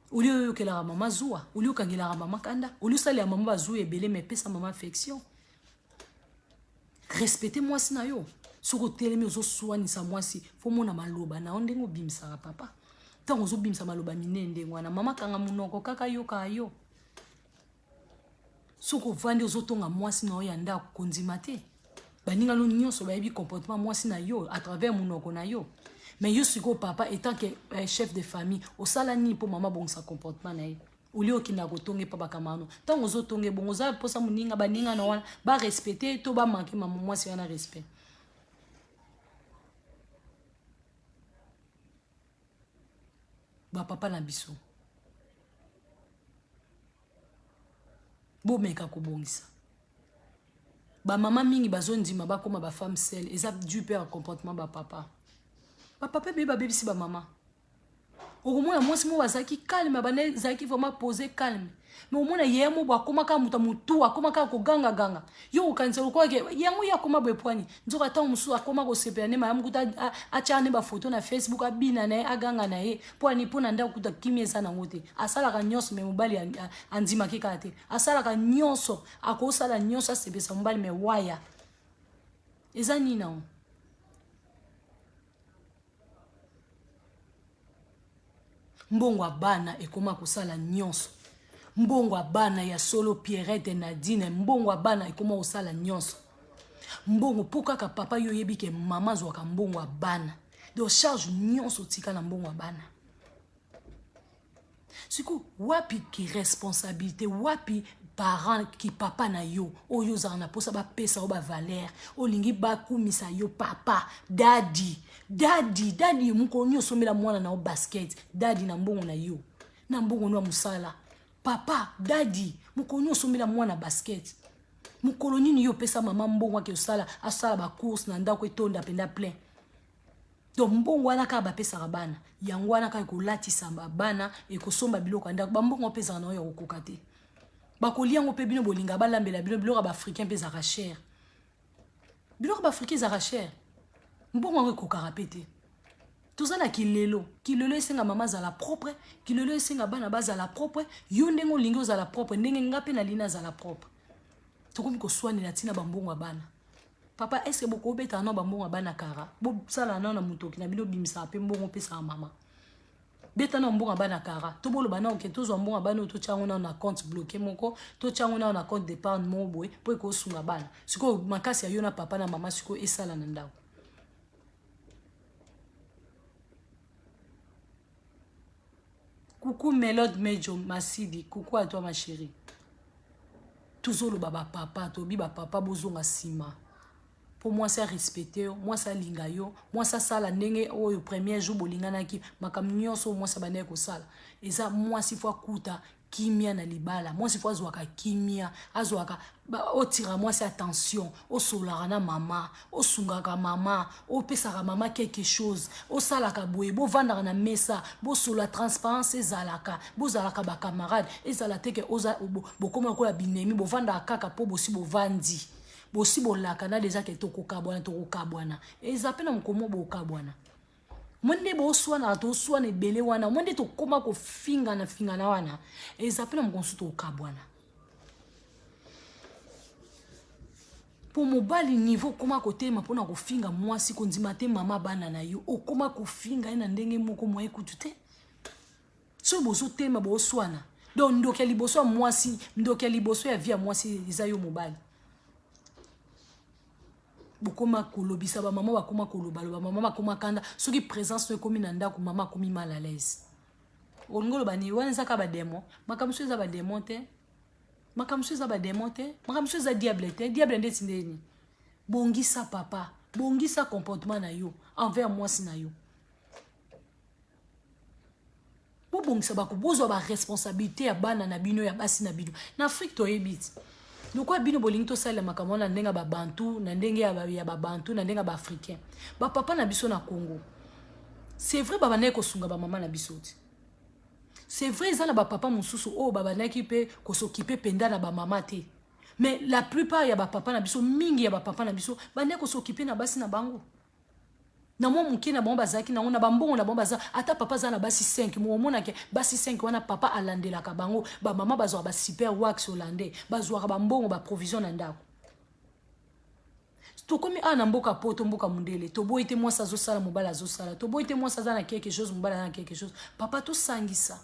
Uli yo ke la mama zua, uli yo kangela mama kanda, uli yo sali ya mama bazou ebele mais pesa mama affection. Respectez moi si na yo. Soko telemi ozo soani sa moi si, fo mona maloba na ondengo bimsa papa. Tango ozo bimsa maloba minende ngwana mama kanga munoko kaka yo ka yo. Soko vande ozo tonga moi si na yo yanda kondima te. Baninga lo nyonso ba yebi comportement moi si na yo à travers munoko na yo. Mais yo siko papa étant que chef de famille au salani pour maman bon sa comportement na ye ulio kina kotonge papa kamano tant ozo tonge bon oza posa muninga baninga na wana ba respecter to ba manquer maman moi si wana respect ba papa na biso bo meka ko bongisa ba mama mingi bazondima ba koma ba femme seule eza du père comportement ba papa. Papa beba baby si ba maman. Au moins moi si moi bazaki calme bane zaki vraiment poser calme. Mais au moins yemo ba koma ka mutu akoma ka ko ganga. Yo kanza ko ke yango ya koma be pwani. Nzoka ta musu akoma ko sepene ma yamukuta acha ne ba photo na Facebook abina na aganga na ye. Pwani pona nda kuta kimeza na ngote. Asala ka nyonso me mobali andima ke kate. Asala ka nyonso akosala nyonso asebesa mobali me waya. Ezani na mbongo abana ekoma kusala nyonso mbongo abana ya solo Pierrette Nadine mbongo abana ekoma kusala nyonso mbongo pokaka papa yo yebike mama zwaka mbongo abana de charge nyonso tika na mbongo abana siku wapi ki responsabilité wapi parent ki papa na yo oyo zana posa ba pesa o ba valeur olingi ba kumisa yo papa daddy muko nyo somela mwana na o basket daddy na mbongo na yo na mbongo no musala papa daddy muko nyo somela mwana basket mukolo nini yo pesa mama mbongo ke osala asala ba course na ndako etonda penda plein donc mbongo wana ka ba pesa bana yango wana ka ko latisa bana e ko somba biloko ndako ba mbongo pesa na yo okokate bakolia ngo pe bino bolinga balambela biloko ba africain pe za cher biloko ba africain za cher mbongo ngo ko karapete tozana kilelo esenga mama za la propre kilelo esenga bana baza la propre yo ndengo lingo za la propre ndenge ngape na lina za la propre tokomi ko soani na tina bambongo bana papa est-ce que boko beta na bambongo bana kara bo sala na mutoki na bino bimisa pe mbongo pesa mama beta na mbongo bana kara to bolo bana oke to zo mbongo bana to chango na compte bloqué moko to chango na compte d'épargne mo boy po ko sunga bana siko makasi ya yo na papa na mama siko esala na ndao coucou Melode Mejo Masidi coucou à toi ma chérie Toujours baba papa, tobi ba papa bozonga sima. Pour moi ça respecter, moi ça linga yo, moi ça sala ndenge o premier jour bolingana ki makamnyo so moi ça bane ko sala. Eza moi si fois kuta kimia na libala, moi si fois zwaka kimia, azwaka ba otira moi c'est attention, o solara na mama, o sungaka mama, o pesaka mama quelque chose, o salaka boye, bo vandaka na mesa, bo sola transparence ezalaka, bo zalaka ba camarade, ezala teke oza bo koma ko la binemi, bo vandaka kaka po bo si bo vandi. Bo si bo lakana déjà que toko kabwana toko kabwana. Ezapena mkomo bo kabwana. Mwende bo swana to swana bele wana, mwende to koma ko finga na wana. Ezapena mkonsu to kabwana. Pour mobali niveau koma ko tema pona ko finga mwasi ko ndima te mama bana na yo. O koma ko finga ina ndenge moko mwa ekutute. So bozo tema bo swana. Donc ndoke liboso mwasi, ndoke liboso ya via mwasi izayo mobali. Bokoma kolobisa ba mama bakoma kolobalo ba mama bakoma kanda soki présence no komi na ndako mama komi mal à l'aise olingolo bani wanza ka ba démon makamso za ba démon te makamso za ba démon te makamso za diable te diable ndeti ndeni bongisa papa bongisa comportement na yo envers moi si na yo bo bongisa ba ko bozo ba responsabilité ya bana na bino ya basi na bino na Afrique to ebiti. Nous quoi bino bolingi to sala makamona na ndenga ba bantu na ndenge ya ba bantu na ndenga ba africain ba papa na biso na Congo c'est vrai baba na ko sunga ba mama na biso c'est vrai za na ba papa mususu o baba na ki pe ko s'occuper penda na ba mama te mais la plupart ya ba papa na biso mingi ya ba papa na biso ba na ko s'occuper na basi na bango na mo muke na bomba zaki na ona bambongo na bomba za ata papa za na basi 5 mo mona ke basi 5 wana papa alandela ka bango ba mama bazwa ba super wax hollandais bazwa ba mbongo ba provision na ndako to komi ana mboka poto mboka mundele to boite moi sa zo sala mobala zo sala to boite moi sa za na quelque chose mobala na quelque chose papa to sangisa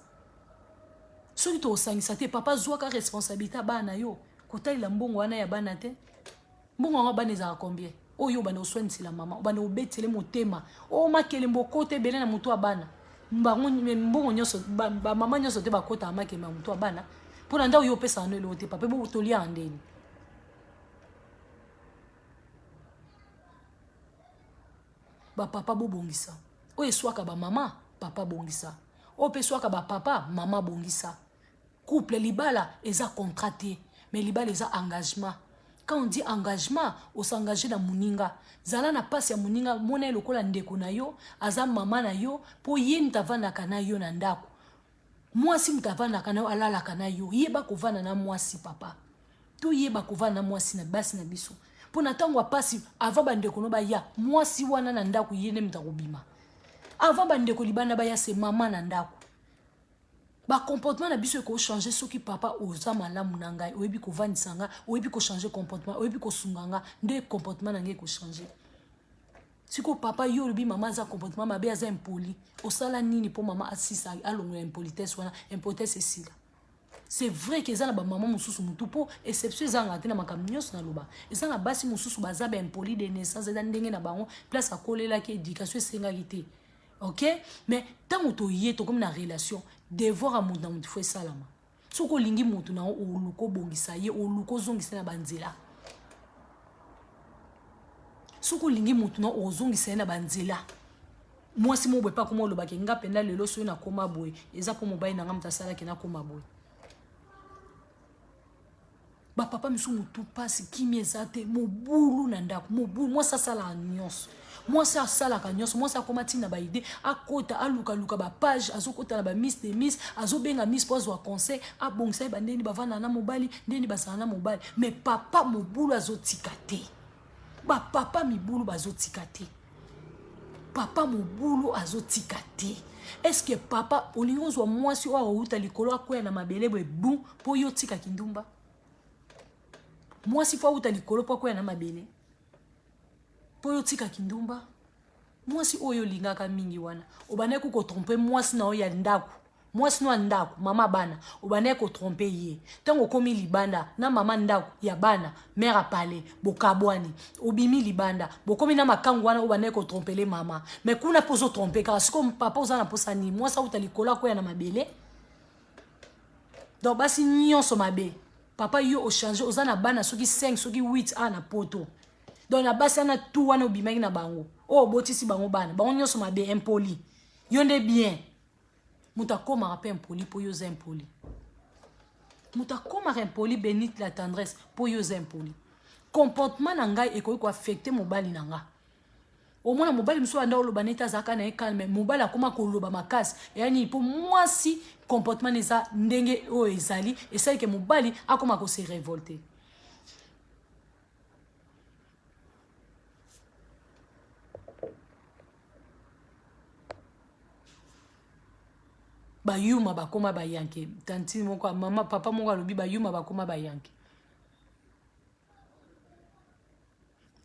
soki to sangisa te papa zwa ka responsabilité bana yo kotali la mbongo wana ya bana te mbongo wana bana za combien oyo bana oswani la mama bana obetele motema o makele mboko te bele na mutu abana mbango mbongo nyoso ba mama nyoso te bakota makele na mutu abana pona nda oyo pesa no elote papa bo tolia andeni ba papa bo bongisa o eswaka ba mama papa bongisa o peswaka ba papa mama bongisa couple libala eza contraté mais libala eza engagement. Quand on dit engagement, on s'engage dans muninga. Zala na passe ya muninga, mona lokola ndeko na yo, aza mama na yo, po ye ntavana kana yo na ndako. Mwasi mtavana kana yo alala kana yo, yeba kovana na mwasi papa. To yeba kovana na mwasi na basi na biso. Po na tango apasi avant bandeko no ba ya, mwasi wana na ndako yene mtakobima. Avant bandeko libana ba ya se mama na ndako. Ba comportement na biso ko changer soki papa oza malamu na ngai oyebi ko vandisanga oyebi ko changer comportement oyebi ko sunganga nde comportement na ngai ko changer siko papa yo lobi mama za comportement mabe aza impoli osala nini po mama asisa alongo impolitesse wana impolitesse esila c'est vrai que za na ba mama mususu mutu po exception za ngate na makamnyos na loba eza na basi mususu baza ba impoli de naissance eza ndenge na bango place akolela ki éducation esenga kite. Ok? Mais tant que tu es comme une relation, devoir à mon dans mon fouet salama. Si tu lingi mon na o luko bongisa ye o luko zongisa na banzela. Si tu lingi mon na o zongisa na banzela. Moi si mo boy pas comment le baki nga penda lelo so na koma boy. Eza po mobile na ngamta sala ki na koma boy. Ba papa misu mutu pasi kimi ezate mo bulu na ndako mo bulu moi ça sala nyonso. Moi ça sala ka nyonso moi ça komati na ba idée akota aluka luka ba page azokota na ba miss de miss azobenga miss pose wa conseil abongisa ba ndeni bavana na mobali ndeni basana na mobali mais papa mo bulu azotika te ba papa mi bulu bazotika te papa mo bulu azotika te. Est-ce que papa olingo moi si wa uta likolo akoya na mabele bu po yo tika kindumba. Moi si fois uta likolo po akoya na mabele po yo tika kindumba. Moi si oyo lingaka mingi wana obane ko tromper moi si na oya ndako moi si no ndako mama bana obane ko tromper ye tango komi libanda na mama ndako ya bana mère a parlé bokabwani obimi libanda bokomi na makangu wana obane ko tromper les mama mais kuna pozo tromper car comme papa ozana posa ni moi sa uta likolo akoya na mabele donc basi nyonso mabe papa yo o changer oza na bana soki 5 soki 8 a na poto donc na basi ana tout wana obimaki na bango o botisi bango bana bango nyonso mabe impoli yo nde bien muta koma pe impoli po yo za impoli muta koma impoli bénite la tendresse po yo za impoli comportement na ngai ekoki ko affecter mobali na nga au moins mobali mso anda oloba neta zaka na calme mobali akoma koloba makasi yani po mwasi comportement neza ndenge o ezali esali ke mobali akoma ko se révolter bayuma bakoma bayanke tanti moko mama papa moko alobi bayuma bakoma bayanke.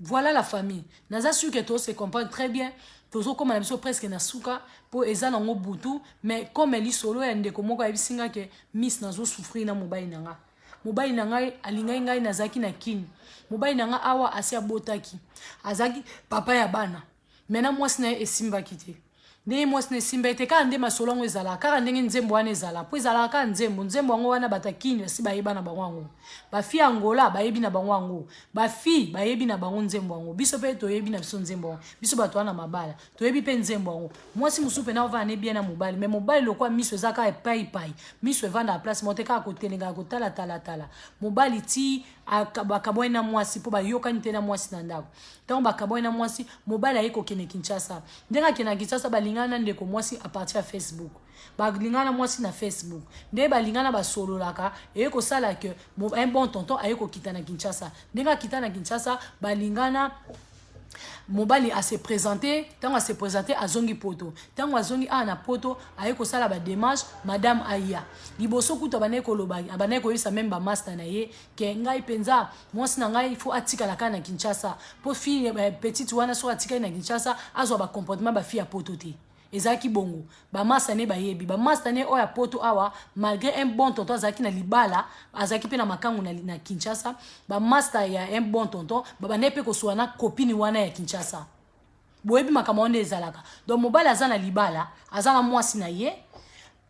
Voilà la famille. Naza sûr que tous se comprennent très bien. Tous comme on a presque na suka pour eza nango butu mais comme eli solo ya ndeko moko ya bisinga ke miss nazo souffrir na mobile nanga. Mobile nanga alingai ngai nazaki na kini. Mobile nanga awa asia botaki. Azaki papa ya bana. Mena mwasi na esimba kite. Ndenge mwasi na esimba ete ka nde masolongo ezala kaka ndenge nzembo wana ezala po ezala ka nzembo wango wana batakini basi bayeba na bango wango. Bafi Angola bayebi na bango wango. Bafi bayebi na bango nzembo wango. Biso pe toyebi na biso nzembo wango. Biso bato wana mabala. Toyebi pe nzembo wango. Mwasi musupe na ova ne bien na mobile mais mobile lokwa miso ezaka epai. Miso evanda na place moteka ko telenga ko tala. Mobile ti akabwa na mwasi po ba yoka nte na mwasi na ndako. Tant bakabwa na mwasi mobile ayeko kene Kinshasa. Ndenga kena Kinshasa balingana ndeko mwasi a partir ya Facebook. Balingana mwasi na Facebook. Nde balingana basololaka eyeko sala que un bon tonton ayeko kita na Kinshasa. Ndenga kita na Kinshasa balingana mobali a se présenter tant à se présenter à zongi poto tant à zongi a na poto ayeko sala ba démarche madame Aya liboso kuta baneko lobaki abaneko yisa même ba master na ye ke ngai penza mwasi na ngai il faut atika la kana Kinshasa po fille petite wana so atika na Kinshasa azwa ba comportement ba fille a poto te ezaki bongo ba master ne ba yebi ba master ne oya poto awa malgré un bon tonton azaki na libala azaki pe na makangu na Kinshasa ba master ya un bon tonton baba ne pe ko swana copine wana ya Kinshasa boyebi makamonde ezalaka donc mobala azana libala azana mwasi na ye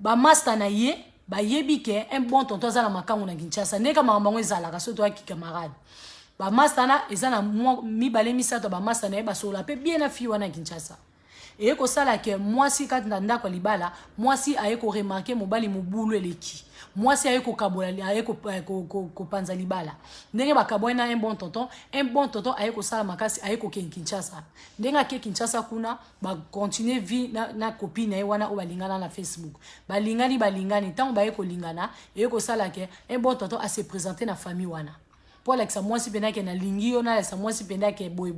ba master na ye ba yebi ke un bon tonton azana makangu na Kinshasa neka makambo ezalaka so to aki camarade ba master na ezana mibale misato ba master na ye ba sola pe bien na fi wana Kinshasa. Et que ça là que moi si quand ndanda ko libala moi si ayeko remarquer mobali mobulu eleki moi si ayeko kabola ayeko ko panza libala ndenge bakabona un bon tonton ayeko sala makasi ayeko Kinshasa ndenge ke Kinshasa kuna ba continuer vie na copine na wana o balingana na Facebook balingani tant ba ayeko lingana ayeko sala que un bon tonton a se présenter na famille wana pour l'exa moi si pena ke na lingi ona la moi si pena ke boy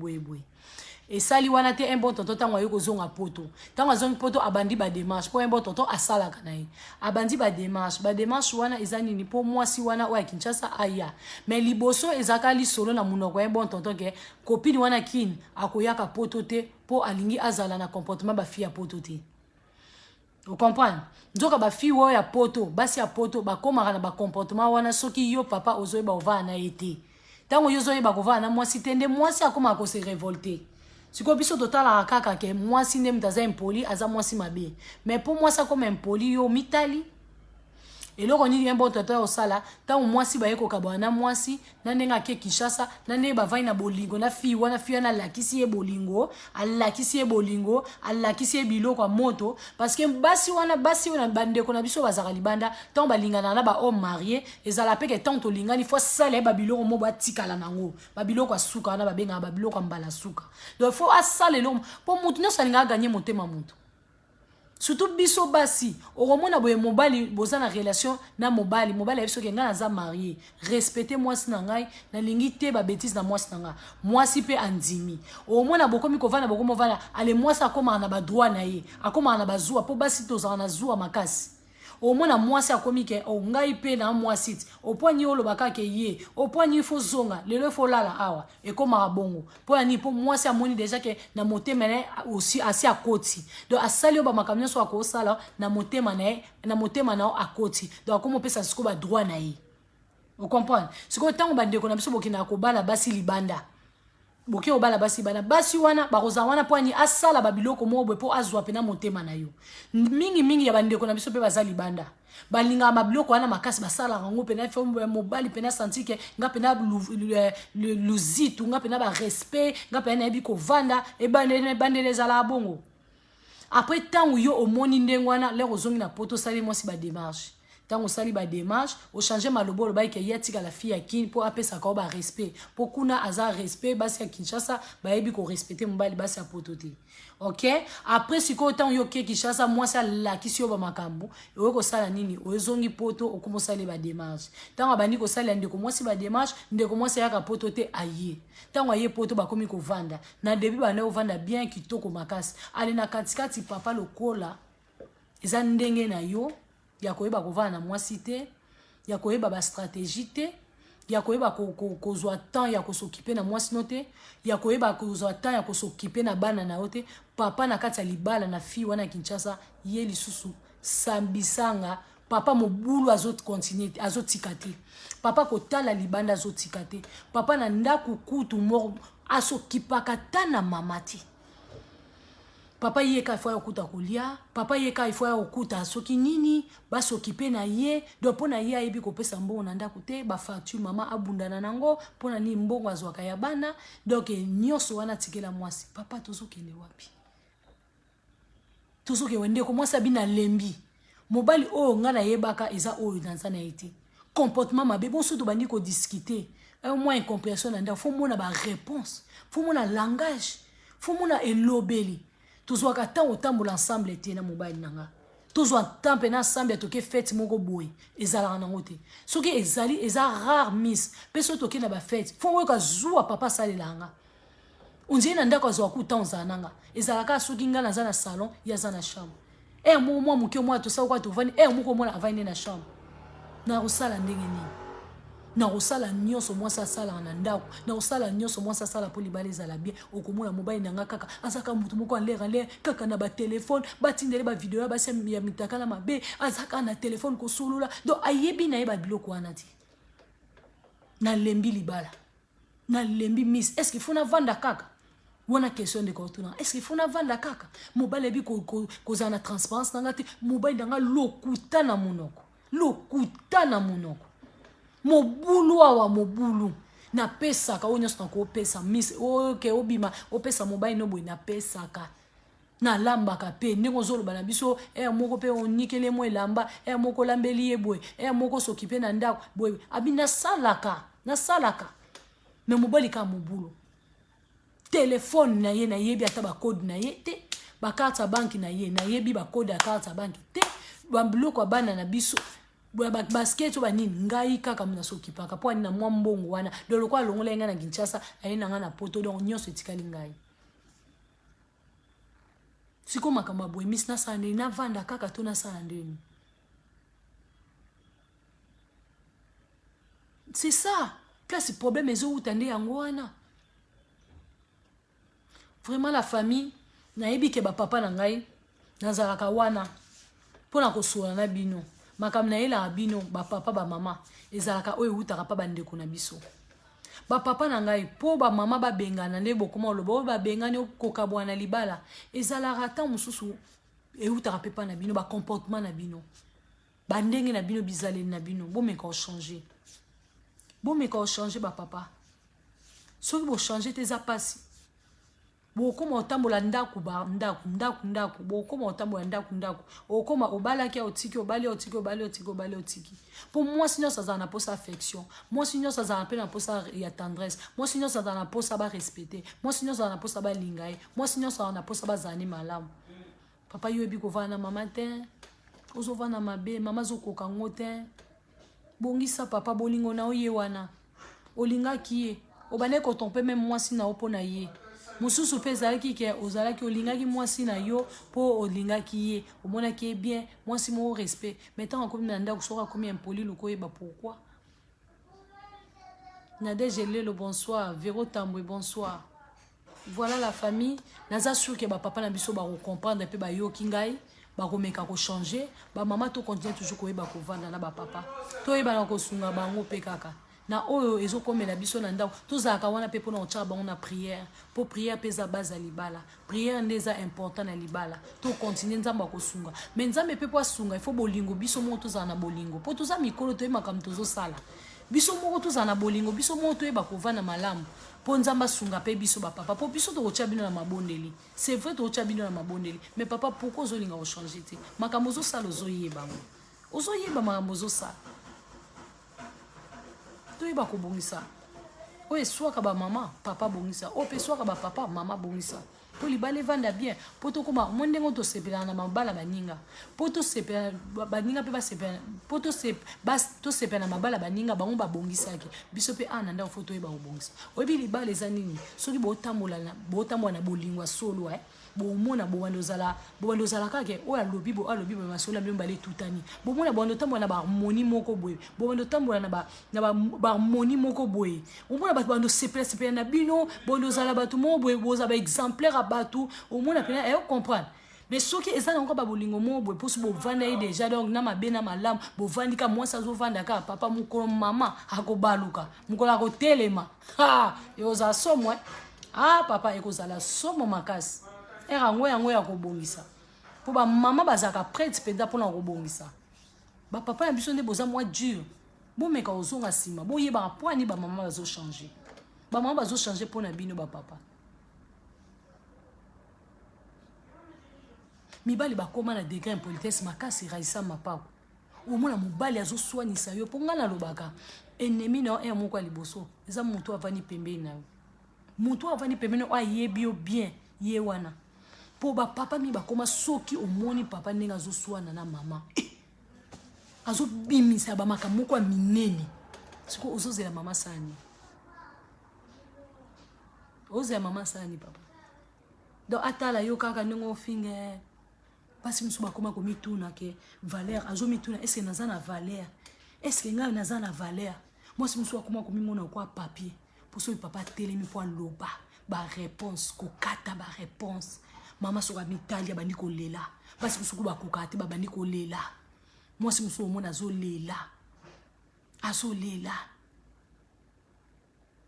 et sali wana te un bon tonton tango ayoko zonga poto tango zonga poto abandi ba démarche pour un bon tonton asala kanayi abandi ba démarche wana ezani ni pour moi si wana oya Kinshasa aya mais liboso ezaka li solo na munoko un bon tonton ke copine wana kin akoyaka poto te po alingi azala na comportement ba fille ya poto te. Vous comprenez? Nzoka ba fille wo ya poto basi ya poto ba komaka na ba comportement wana soki yo papa ozoye ba ova na ete tango yo zoye ba kova na mwasi tende mwasi akoma ko se révolter. Si ko biso totala kaka ke mwasi ndem daza impoli aza mwasi mabe mais pour moi ça comme impoli yo mitali et loko ni un bon tonton au sala tant mwasi ba yeko kabwana mwasi na ndenga ke Kinshasa na ne ba vai na bolingo na fi na lakisi e bolingo alakisi e biloko moto parce que basi wana bande ko na biso bazaka libanda tant balingana na ba homme marié ezala pe ke tant to lingani faut sala ba biloko mo ba tikala nango ba biloko asuka na ba benga ba biloko mbala suka donc faut asale lo pour mutu no salinga gagner motema mutu. Surtout biso basi oromona boye mobali boza na relation na mobali ya biso ke nga naza marié respecter mwasi na ngai na lingi te ba bêtise na mwasi na nga mwasi pe andimi oromona bokomi kovana bokomo vana ale mwasi akoma na ba droit na ye akoma na bazua po basi tozana na zua makasi omona mwasi akomi ke o ngai pe na mwasi o poani olo bakake ye o poani fo zonga lelo fo lala awa e koma bongo po ani po mwasi amoni déjà ke na motema na aussi asi akoti donc asali o ba makamyo so akosala na motema na akoti donc akomo pesa siko ba droit na ye. Vous comprenez? Siko tango bandeko na biso bokina ko bala basi libanda boke obala basi bana basi wana baroza wana poani asala babiloko mo bo po azwa pena motema na yo mingi ya bandeko na biso pe bazali banda balinga mabiloko wana makasi basala rango pena fe mobali pena senti ke nga pena luzitu nga pena ba respect nga pena yebi ko vanda e bandele zala bongo. Après tant yo omoni ndengwana le rozongi na poto sali moi si ba démarche. Tant sali ba démarche o changer malobo lo ba ke yatika la fille akini pour apesa ka ba respect. Pour kuna aza respect basi ya Kinshasa ba yebi ko respecter mobali basi ya poto te. OK? Après si ko tant yo ke Kinshasa moi ça la kisi yo ba makambo yo ko sala nini o zongi poto o komo sali ba démarche. Tant abandi ko sala ndeko moi si ba démarche ndeko moi ça ya ka poto te aye. Tant aye poto ba komi ko vanda na début ba na vanda bien kitoko makasi ali na katikati papa lokola eza ndenge na yo ya koyeba kovana na mwasi te ya koyeba ba stratégie te ya koyeba kozwa temps ya kosokipe na mwasi no te ya koyeba kozwa temps ya kosokipe na bana na yo te papa na kati ya libala na fille wana Kinshasa ye lisusu sambisanga papa mobulu azot continuer azotika te papa kotala libanda azotika te papa na ndaku kutu moko asokipaka ta na mama te papa yeka ifo ya okuta kolia papa yeka ifo ya okuta soki nini basokipe na ye do pona ye ayebi kopesa mbongo na ndako te ba facture mama abundana nango pona ni mbongo azwaka ya bana donc nyoso wana tikela mwasi papa tozokende wapi tozoke wende ko mwasi abina lembi mobali o ngana yebaka eza o danza na ete comportement mabe bon surtout bandi ko discuter un moins incompréhension na ndako faut mona ba réponse faut mona langage faut mona elobeli tozwa ka temps otambola ensemble te na mobali nanga tozwa temps pena ensemble toke fête moko boy ezala nango te soki ezali eza rare miss peso toke na ba fête faut weka zuwa papa salelanga onje na ndako azwa ku temps zananga ezala ka soki ngana za na salon ya za na chambre mo muke mo to sa kwa to vani moko mona avani na chambre na rusala ndenge ni na rusala nyonso moi sa sala na ndako na rusala nyonso moi sa sala po libale za la bien okomona mobali nanga kaka azaka mutu moko alera kaka na ba téléphone batindele ba vidéo ba se ya mitakala mabe azaka na téléphone ko sulula do ayebi na yeba biloko wana ti na lembi libala na lembi miss est-ce qu'il faut na vanda kaka wana question de kortuna est-ce qu'il faut na vanda kaka mobali bi ko za na transparence nanga ti mobali nanga lokuta na monoko mobulu awa mobulu na pesaka onyo sna ko pesa miss okay obima opesa mobile no boy na pesaka na lamba ka pe ndeko zolo bana biso moko pe onikele mo elamba moko lambeli ye boy moko sokipe na ndako boy abina salaka me mobali ka mobulu téléphone na ye na yebi ata ba code na ye te ba carte banki na ye na yebi ba code ya carte banki te ba biloko bana na biso basket ba nini ngai kaka muna sokipaka po ani na mwa mbongo wana dolo kwa longola nga na Kinshasa ayina nga na poto donc nyonso etikali ngai siko makamba boy miss na sande na vanda kaka to na sande c'est ça place problème ezo utande yango wana vraiment la famille na yebi ke ba papa na ngai nazaraka wana pona ko sola na bino makamna ela bino ba papa ba mama ezalaka oyo utaka pa bandeko na biso ba papa na ngai po ba mama ba bengana nde bokoma lobo ba bengani okoka bwana libala ezalaka ta mususu utaka pepa na bino ba comportement na bino ba ndenge na bino bizaleli na bino bomeka o changer ba papa soki bo changer tes apasi bokoma otambola ndaku bokoma otambola ndaku okoma obalaki otiki pour moi sinon ça na posa affection moi sinon ça na pena posa ya tendresse moi sinon ça na posa ba respecter moi sinon ça na posa ba lingai moi sinon ça na posa ba zani malamu papa yo ebi ko vana mama te ozo vana mabe mama zo koka ngote bongisa papa bolingo na oye wana olinga kiye obane ko tompe même moi si na opona ye mususu pezalaki ke ozalaki olingaki mwasi na yo po olingaki ye omona ki bien mwasi mo respect maintenant comme na ndako soka comme impoli loko yeba pourquoi Nadège le bonsoir Véro Tamboué bonsoir voilà la famille naza sûr que ba papa na biso ba comprendre pe ba yo kingai ba komeka ko changer ba mama to continue toujours ko yeba ko vanda na ba papa to yeba na ko sunga bango pe kaka na oyo ezokomela biso na ndako tozalaka wana mpe mpona kotyaka bango na prière mpo prière mpe eza base ya libala prière nde eza important na libala tokontinue nzambe akosunga me nzambe mpe mpo asunga ifo bolingo biso moko tozala na bolingo mpo toza mikolo toyeba makambo tozosala biso moko tozala na bolingo biso moko toyeba kovanda malamu mpo nzambe asunga mpe biso bapapa mpo biso tokotya bino na mabondeli c'est vrai tokotya bino na mabondeli mais papa pourquoi ozolinga kochange te makambo ozosala ozoyeba ngo ozoyeba makambo ozosala toyeba kobongisa oyo eswaka bamama papa bongisa oyo mpe eswaka bapapa mama bongisa mpo libala evanda bien mpo tokoma mwa ndenge tosepelaka na mabala baninga mpo tosepela baninga mpe basepela mpo tosepela na mabala baninga bango babongisaki biso mpe ana ndako fo toyeba kobongisa oyebi libala eza nini soki botambola na bolingo ya solo bomona bobanda ozala kake oyo alobi masolo bino bale tutani bomona bobanda otambola na baharmonie moko boye bobanda otambola na baharmonie moko boye omona bato banda osepela na bino bobanda ozala bato moko boye boza baexemplaire ya bato omona pena comprendre mais soki eza nango babolingo moko boye mposo bovanda ye déjà donc na mabe na malamu bovandi ka mwasi azovanda kaka papa mokolo mama akobaluka mokolo akotelema ekozala somo papa ekozala somo makasi yango ya kobongisa mpo bamama bazalaka prete mpenza mpona kobongisa bapapa na biso nde boza mwa dur bomeka ozonga nsima boyebaka mpo ani bamama bazochange bamama bazochange mpo na bino bapapa mibali bakoma na degré impolitesse makasi raisa mapako omona mobali azoswanisa yo mpo ngai nalobaka ennemi na yo moko ya liboso eza moto avandi pembeni na yo moto avandi pembeni oyo ayebi yo bien ye wana mpo bapapa mi bakoma soki omoni papa ndenge azoswana na mama azobimisa bamakambo moko ya minene siko ozozela mama sani ozela mama sani papa donc atala yo kaka ndenge ofinge basi mosusu bakoma komituna ke valeur azomituna eske naza na valeur eske ngai naza na valeur mwasi mosusu akoma komimona okwa papier mpo soki papa atelemi mpo aloba baréponse kokata baréponse mama soka mitali abandi kolela basi mosuku bakokaka te babandi kolela mwasi mosusu omona azolela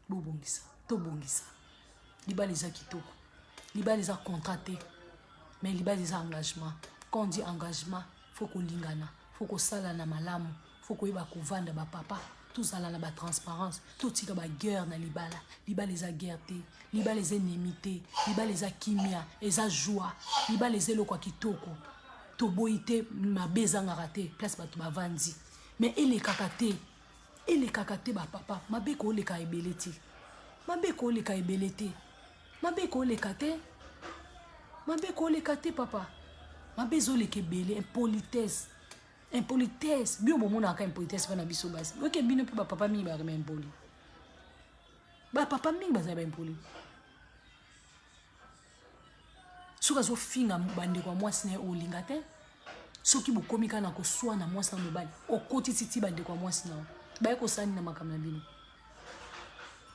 bobongisa tobongisa libala eza kitoko libala eza contrat te mais libala eza engagement quand on dit engagement faut kolingana faut kosala na malamu faut koyeba kovanda bapapa tozala na batransparence totika baguerre na libala libala eza guerre te libala eza ennemi te libala eza kimia eza joie libala eza eloko ya kitoko toboyi te mabe ezangaka te place bato bavandi mais elekaka te bapapa mabe kooleka ebele te mabe kooleka ebele te mabe kooleka te papa mabe ezoleka ebele impolitesse bio bomonaka impolitesse mpe na biso basi oke bino mpe bapapa mingi bakema impoli bapapa mingi bazala baimpoli soki azofinga bandeko ya mwasi na ye olinga te soki bokomi kaka na koswana mwasi na mobali okotisi ti bandeko ya mwasi na yo baye kosani na makambo na bino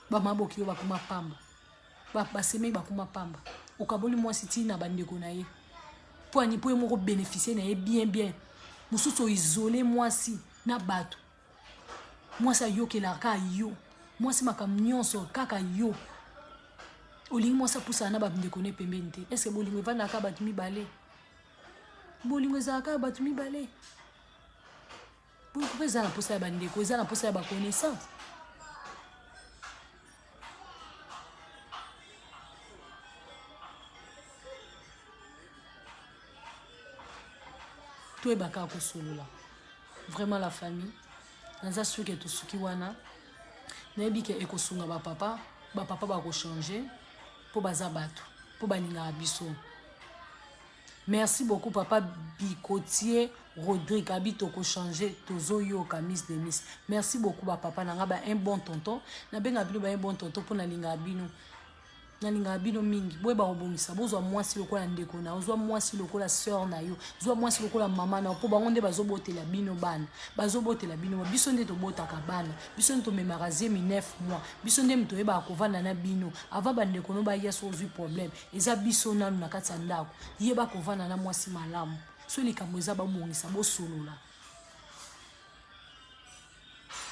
bamaboki oyo bakoma pamba basemeki bakoma pamba okaboli mwasi ti na bandeko na ye mpo ani mpo ye moko bénéficie na ye bien mosusu oisole mwasi na bato mwasi ayokelaka kaka yo mwasi makambo nyonso kaka yo olingi mwasi apusana na bandeko ne pembeni te eske bolingo evandaka kaka bato mibale bolingo ezalaka kaka bato mibale bolingo mpe eza na mposa ya bandeko eza na mposa ya baconnaissance toyebaka kosolola vraiment la famille naza soki etosuki wana nayebi ke ekosunga bapapa bakochange mpo baza bato mpo balingaka biso merci beaucoup papa Bikotier Rodrigue abi tokochange tozoyoka Miss de Miss merci beaucoup bapapa nanga ba un bon tonton nabenga bino ba un bon tonton mpo nalingaka bino mingi boyeba kobongisa bozwa mwasi lokola ndeko na ozwa mwasi lokola sœur na yo zwa mwasi lokola mama na yo mpo bango nde bazobotela bino bana bazobotela bino biso nde tobotaka bana biso nde tomemaka 9 mois biso nde toyebaka kovanda na bino ava bandeko no baya so ozwi problème eza biso nanu na kati ya ndako yeba kovanda na mwasi malamu so likambo eza babongisa bosolola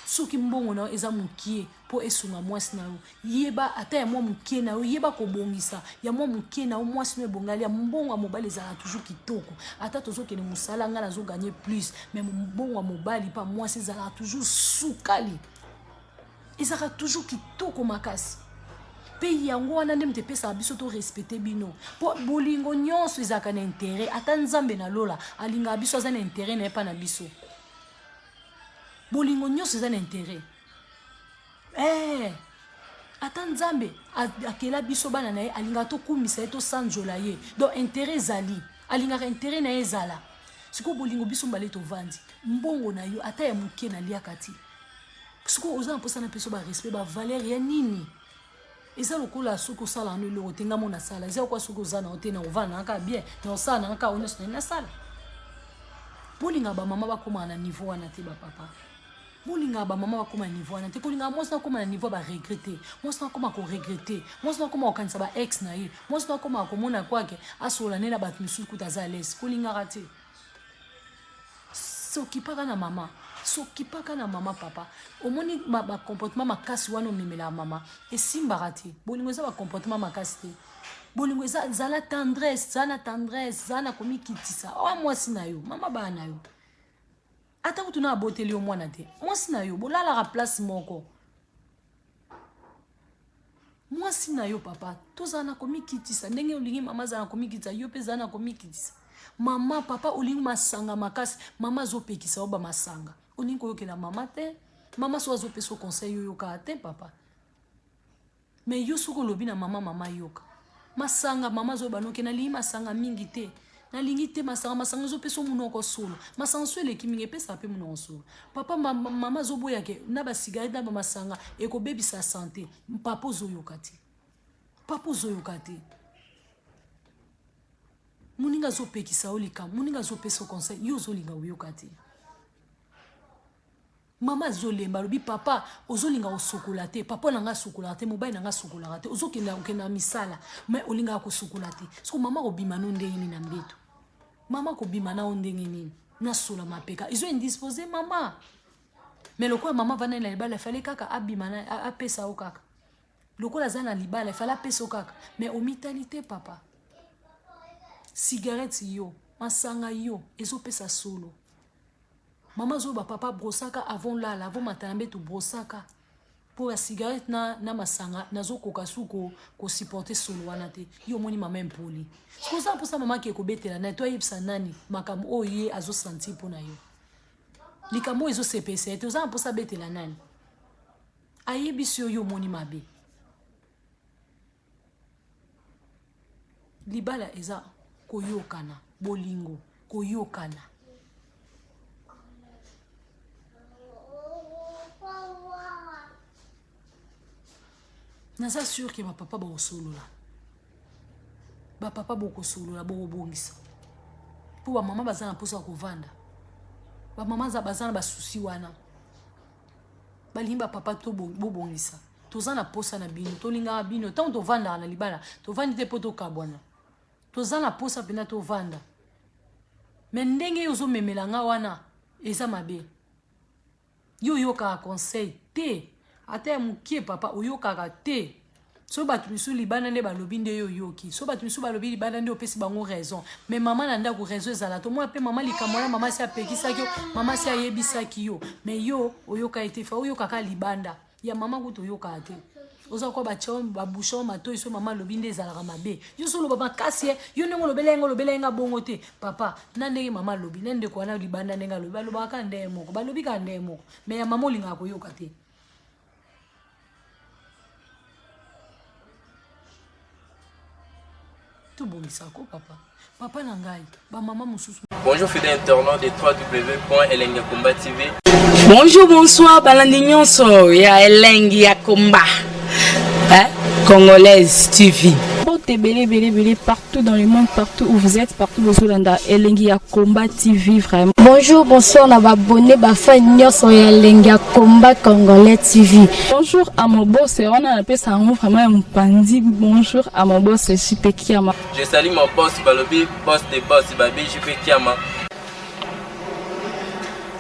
soki mbongo na eza mukie po esunga mwasi na yo yeba ata ya mwa mukie na yo yeba kobongisa ya mwa mukie na yo mwasi no ebongali ya mbongo ya mobali ezala toujours kitoko ata tozokende mosala nga nazo gagner plus mais mbongo ya mobali pa mwasi ezala toujours sukali ezala toujours kitoko makasi pe yango wana nde mtepesa biso to respecter bino po bolingo nyonso ezaka na intérêt ata nzambe na lola alinga biso aza na intérêt na pa na biso bolingo nyonso eza na intérêt ata nzambe akela biso bana na ye alinga to kumisa ye to sanjola ye donc intérêt ezali alingaka intérêt na ye ezala siko bolingo biso mbale tovandi mbongo na yo ata ya moke na liaka ti siko oza mposa na peso ba respect ba valeur ya nini eza lokola soki osala no eloko te nga mona sala eza kwa soki oza na ote na ovanda naka bien na osala na naka oneso na sala bolinga bamama bakóma na niveau wana te bapapa bolinga bamama bakóma na niveau wana te bolinga mwasi nakóma na niveau baregrete mwasi nakóma koregrete mwasi nakóma kokanisa ba ex na ye mwasi nakóma komona kwake asola ne na bato misusu kuta aza lese kolingaka te sokipaka na mama sokipaka na mama papa omoni ba comportement makasi wana omemela mama esimbaka te bolingo eza ba comportement makasi te bolingo eza zala tendresse zana komikitisa awa mwasi na yo mama bana na yo ata kutu na aboteli yo mwana te mwasi na yo bolalaka place moko mwasi na yo papa tozala na komikitisa ndenge olingi mama zala na komikitisa yo mpe zala na komikitisa mama papa olingi masanga makasi mama azopekisa yo bamasanga olingi koyokela mama te mama so azopesa conseil yoyoka te papa mais yo soki olobi na mama yoka masanga mama azobanoke nalingi masanga mingi te nalingi te masanga ezopesa monoko solo masanga so eleki mingi epesa mpe monoko solo papa mama azoboyake na basigarete na bamasanga ekobebisa santé papa ozoyoka te moninga azopekisa yo likambo moninga azopesa conseil yo ozolinga oyoka te mama azolemba alobi papa ozolinga osokola te papa nanga asokolaka te mobali nanga asokolaka te ozokenda misala mais olingaka kosokola te soko mama kobima no ndenge nini na mbeto mama kobima na o ndenge nini nasola mapeka izo indispose mama mais lokola mama vana na libala fallait kaka abima na apesa o kaka lokola za na libala fallait apesa o kaka mais omitalité papa cigarette yo masanga yo ezopesa solo mama zo ba papa brosaka avant lala avant matambe to brosaka pour la cigarette na masanga nazo koka suko ko supporter solo wana te yo moni mama impoli koza pour ça mama ke ko betela na to yipsa nani makamo oye azo senti pona yo likamo ezo CPC te oza pour ça betela nani ayebisi yo moni mabe libala eza koyokana bolingo koyokana naza sûr que ma papa ba osolola ba papa boko solola boko bongisa po ba mama bazana posa kovanda ba mama za bazana ba souci wana balimba papa to bongisa tozana posa na bino tolinga bino tant to vanda na libala to vandi te poto kabwana tozana posa pena to vanda mais ndenge yozo memelanga wana eza mabe yo yoka conseil te ata mukie papa oyokaka te so batu misu libana nde balobi nde yo yoki so batu misu balobi libana nde opesi bango raison mais mama na ndako raison ezala to moi pe mama likamona mama si apekisaki yo mama si ayebisaki yo mais yo oyoka ete fa oyokaka libanda ya mama kuto oyoka te oza kwa bachom babushon mato iso mama lobi nde ezalaka mabe yo so loba makasi yo ndenge lobelenga bongo te papa na ndenge mama lobi nende kwa na libanda ndenge lobi balobaka ndenge moko balobi ka ndenge moko mais ya mama olinga koyoka te. Tout bon misako papa papa nangai ba maman mususu. Bonjour fidèles internautes de www.elengiakomba TV. Bonjour bonsoir balandi nyonso ya Elengi ya Komba Congolaise TV. Belé partout dans le monde, partout où vous êtes, partout où vous êtes, Elengi ya Komba TV vraiment. Bonjour, bonsoir, on a abonné Bafa Nyos Elengi ya Komba Congolais TV. Bonjour à mon boss, on a appelé ça vraiment un pandi. Bonjour à mon boss, JP Kiama. Je salue mon boss Balobi, boss de boss Babi, JP Kiama.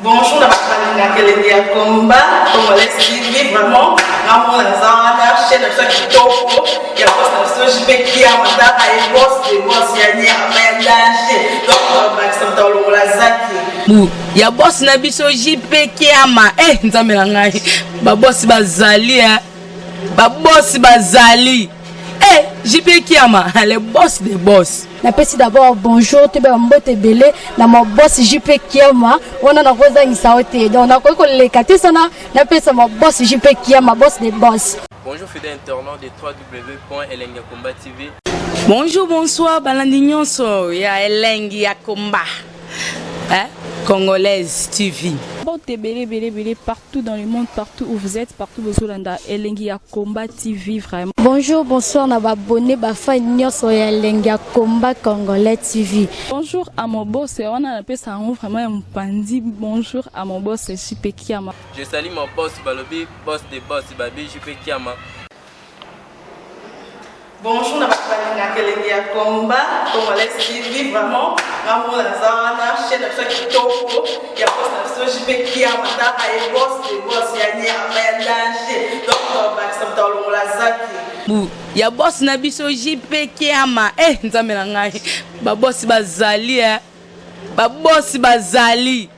Bonjour na bakalina kelenge ya combat Congolais TV vraiment ngambo na zana chaîne de chaque kitoko ya boss na so JP Kiama ta ay boss de boss ya nya amandaje donc Maxime Tolo la zaki ya boss na biso JP Kiama nzambe na ngai ba boss bazali ba boss bazali JP Kiama le boss des boss. Napesi d'abord bonjour te ba mbote belé na mo boss JP Kiama wana na koza ngisaote donc na ko lekati sana napesa mo boss JP Kiama boss des boss. Bonjour fidèles internautes de www.elengiakomba TV. Bonjour bonsoir balandi nyonso ya Elengi ya Komba. Congolaise TV. Bon, belé partout dans le monde, partout où vous êtes, partout où vous êtes, Elengi ya Komba TV vraiment. Bonjour, bonsoir, na abonné ba fan nyonso ya Elengi ya Komba Congolais TV. Bonjour à mon boss, on a appelé ça vraiment un pandi. Bonjour à mon boss JP Kiama. Je salue mon boss Balobi, boss des boss Babi JP Kiama. Bonjour na bakalina kelenge ya combat Congolais TV vraiment ngambo na zana chaîne de chaque kitoko ya boss na so JP Kiama ta ay boss de boss ya nya amandaje donc Maxime Tolo la zaki ya boss na biso JP Kiama nzambe na ngai ba boss bazali ba boss bazali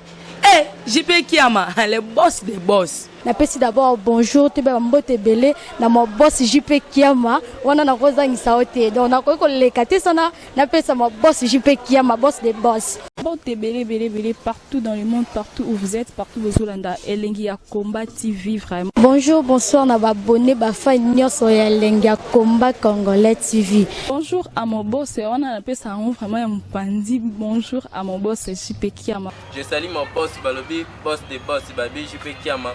JP Kiama le boss des boss. Napesi d'abord bonjour te ba mbote belé na mo boss JP Kiama wana na koza ngisaote donc na ko lekati sana napesa mo boss JP Kiama boss des boss. Bon, belé partout dans le monde, partout où vous êtes, partout où vous êtes, Elengi ya Komba TV vraiment. Bonjour, bonsoir, na abonné ba fan nyonso ya Elengi ya Komba Congolais TV. Bonjour à mon boss, on a appelé ça vraiment un pandi. Bonjour à mon boss JP Kiama. Je salue mon boss Balobi, boss des boss Babi JP Kiama.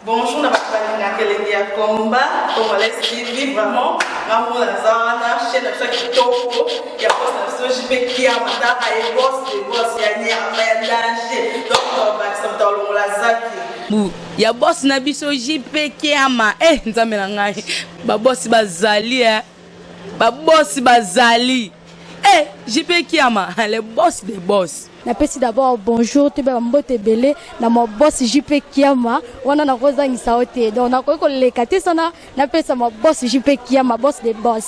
Bonjour na bakalina kelenge ya combat Congolais TV vraiment ngambo na zana chaîne de chaque kitoko ya boss na so JP Kiama ta ay boss de boss ya nya amandaje donc Maxime Tolo la zaki ya boss na biso JP Kiama nzambe na ngai ba boss bazali ba boss bazali JP Kiama le boss des boss. Napesi d'abord bonjour te ba mbote belé na mo boss JP Kiama wana na koza ngisaote donc na ko lekati sana napesa mo boss JP Kiama boss des boss.